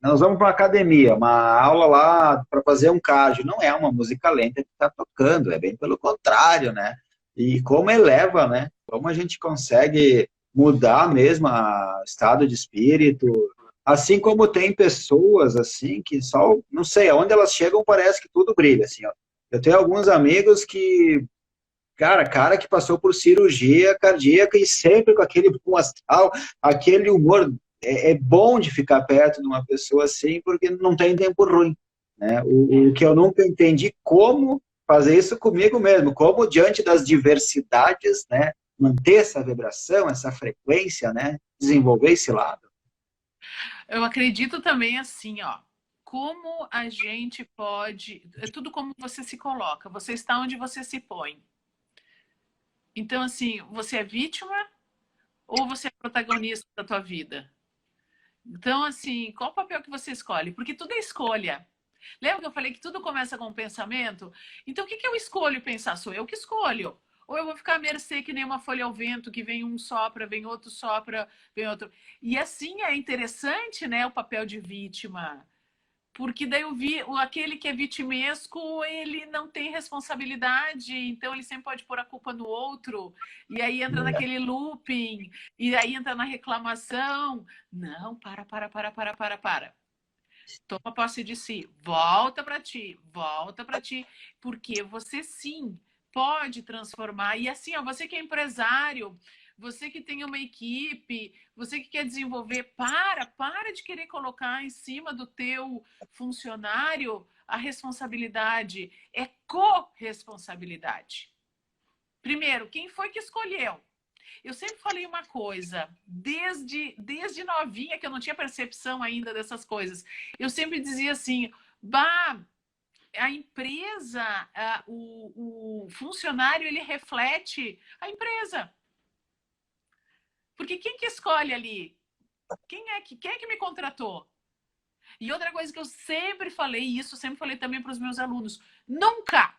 Nós vamos para uma academia, uma aula lá para fazer um cardio. Não é uma música lenta que está tocando, é bem pelo contrário, né? E como eleva, né? Como a gente consegue mudar mesmo o estado de espírito. Assim como tem pessoas, assim, que só, não sei, aonde elas chegam parece que tudo brilha, assim, ó. Eu tenho alguns amigos que, cara que passou por cirurgia cardíaca e sempre com aquele bom astral, aquele humor. É bom de ficar perto de uma pessoa assim, porque não tem tempo ruim, né? O que eu nunca entendi, como fazer isso comigo mesmo, como diante das diversidades, né, manter essa vibração, essa frequência, né, desenvolver esse lado. Eu acredito também assim, ó, como a gente pode, é tudo como você se coloca, você está onde você se põe. Então, assim, você é vítima ou você é protagonista da tua vida? Então, assim, qual o papel que você escolhe? Porque tudo é escolha. Lembra que eu falei que tudo começa com o pensamento? Então, o que eu escolho pensar? Sou eu que escolho. Ou eu vou ficar à mercê que nem uma folha ao vento, que vem um sopra, vem outro sopra, vem outro. E assim é interessante, né, o papel de vítima. Porque daí eu vi aquele que é vitimesco, ele não tem responsabilidade, então ele sempre pode pôr a culpa no outro, e aí entra naquele looping, e aí entra na reclamação. Não, para. Toma posse de si, volta para ti, porque você sim pode transformar. E assim, ó, você que é empresário, você que tem uma equipe, você que quer desenvolver, para de querer colocar em cima do teu funcionário a responsabilidade. É corresponsabilidade. Primeiro, quem foi que escolheu? Eu sempre falei uma coisa, desde novinha, que eu não tinha percepção ainda dessas coisas. Eu sempre dizia assim, bah, a empresa, o funcionário, ele reflete a empresa. Porque quem que escolhe ali? Quem é que me contratou? E outra coisa que eu sempre falei, e isso sempre falei também para os meus alunos, nunca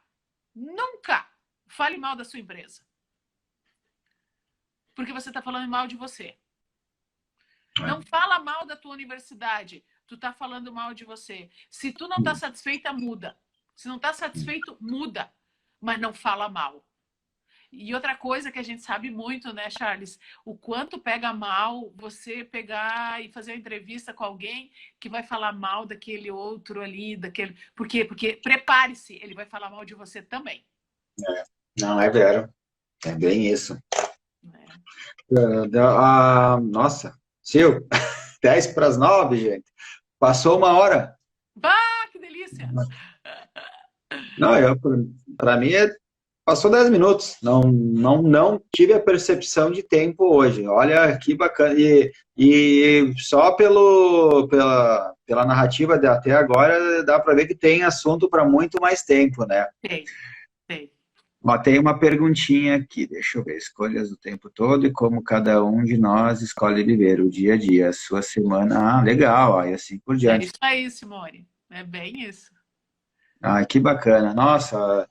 fale mal da sua empresa. Porque você está falando mal de você. Não fala mal da tua universidade, tu está falando mal de você. Se tu não está satisfeita, muda. Se não está satisfeito, muda. Mas não fala mal. E outra coisa que a gente sabe muito, né, Charles? O quanto pega mal você pegar e fazer uma entrevista com alguém que vai falar mal daquele outro ali, daquele. Por quê? Porque prepare-se, ele vai falar mal de você também. Não, é vero. É bem isso. Nossa, Sil, 10 para as 9, gente. Passou uma hora. Bah, que delícia! Não, para mim passou 10 minutos. Não tive a percepção de tempo hoje. Olha que bacana. E só pela narrativa de até agora dá para ver que tem assunto para muito mais tempo, né? Tem. Ó, tem uma perguntinha aqui, deixa eu ver. Escolhas do tempo todo e como cada um de nós escolhe viver o dia a dia, a sua semana. Ah, legal, ó, e assim por É diante. isso aí, Simone. É bem isso. Ah, que bacana. Nossa,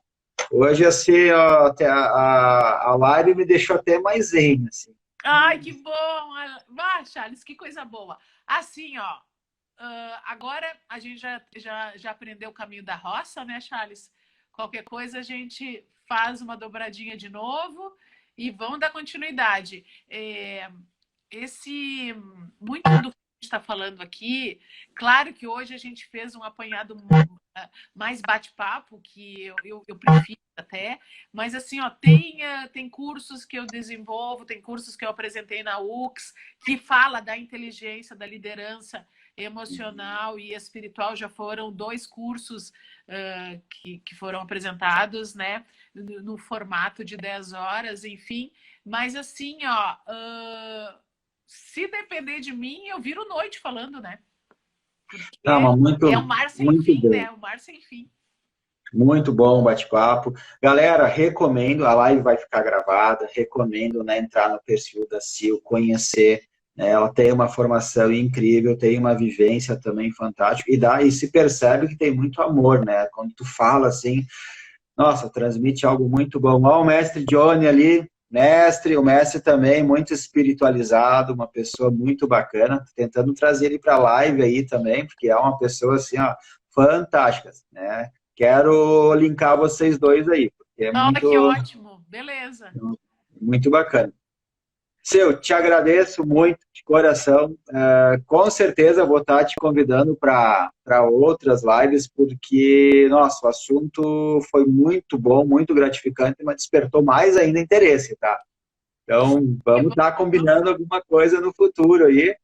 hoje assim, ó, até a live me deixou até mais zen, assim. Ai, que bom! Ah, Charles, que coisa boa. Assim, ó, agora a gente já aprendeu o caminho da roça, né, Charles? Qualquer coisa a gente faz uma dobradinha de novo e vamos dar continuidade. Muito do que está falando aqui, claro que hoje a gente fez um apanhado mais bate-papo, que eu prefiro até, mas assim, ó, tem cursos que eu desenvolvo, tem cursos que eu apresentei na UX, que fala da inteligência, da liderança emocional e espiritual, já foram 2 cursos que foram apresentados, né, no formato de 10 horas, enfim, mas assim, ó, se depender de mim, eu viro noite falando, né? Porque Não, mas é o mar sem muito fim, bem. né? O mar sem fim. Muito bom o bate-papo. Galera, recomendo, a live vai ficar gravada, recomendo, né, entrar no perfil da Sil, conhecer, né, ela tem uma formação incrível, tem uma vivência também fantástica, e se percebe que tem muito amor, né, quando tu fala assim, nossa, transmite algo muito bom. Olha o mestre Johnny ali, o mestre também, muito espiritualizado, uma pessoa muito bacana, tentando trazer ele para a live aí também, porque é uma pessoa assim, ó, fantástica, né? Quero linkar vocês dois aí, porque é Que ótimo, beleza. muito bacana. Seu, te agradeço muito, de coração. Com certeza vou estar te convidando para outras lives, porque, nossa, o assunto foi muito bom, muito gratificante, mas despertou mais ainda interesse, tá? Então, vamos estar combinando alguma coisa no futuro aí.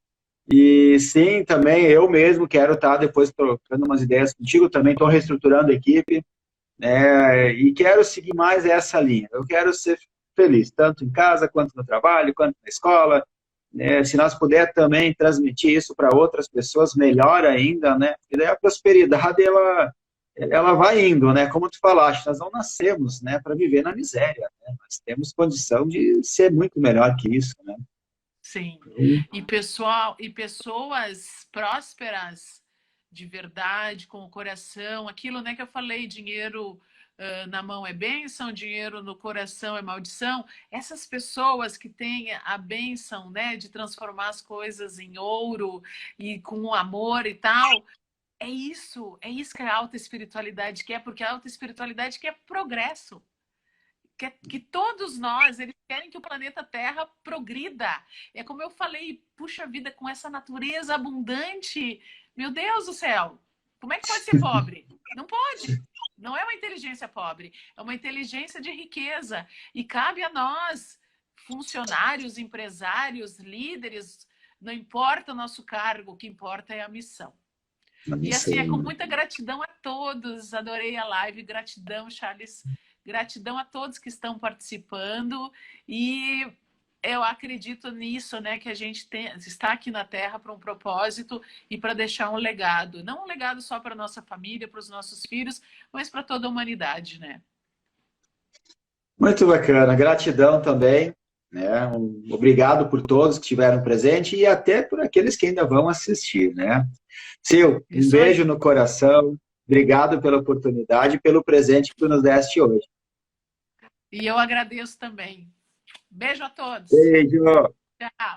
E sim, também eu mesmo quero estar depois trocando umas ideias contigo, também estou reestruturando a equipe, né? E quero seguir mais essa linha. Eu quero ser feliz, tanto em casa, quanto no trabalho, quanto na escola, né? Se nós puder também transmitir isso para outras pessoas, melhor ainda, né? E daí a prosperidade, ela vai indo, né? Como tu falaste, nós não nascemos, né, para viver na miséria, né? Nós temos condição de ser muito melhor que isso, né? Sim. E pessoas prósperas de verdade, com o coração, aquilo, né, que eu falei, dinheiro na mão é bênção, dinheiro no coração é maldição. Essas pessoas que têm a bênção, né, de transformar as coisas em ouro e com amor e tal, é isso que a alta espiritualidade quer, porque a alta espiritualidade quer progresso. Que todos nós, eles querem que o planeta Terra progrida. É como eu falei, puxa vida, com essa natureza abundante, meu Deus do céu, como é que pode ser pobre? Não pode. Não é uma inteligência pobre, é uma inteligência de riqueza. E cabe a nós, funcionários, empresários, líderes, não importa o nosso cargo, o que importa é a missão. E assim, é com muita gratidão a todos, adorei a live, gratidão, Charles, gratidão a todos que estão participando, e eu acredito nisso, né, que a gente está aqui na Terra para um propósito e para deixar um legado, não um legado só para a nossa família, para os nossos filhos, mas para toda a humanidade, né? Muito bacana, gratidão também, né? Obrigado por todos que estiveram presentes e até por aqueles que ainda vão assistir, né? Sil, um beijo no coração, obrigado pela oportunidade e pelo presente que tu nos deste hoje. E eu agradeço também. Beijo a todos. Beijo. Tchau.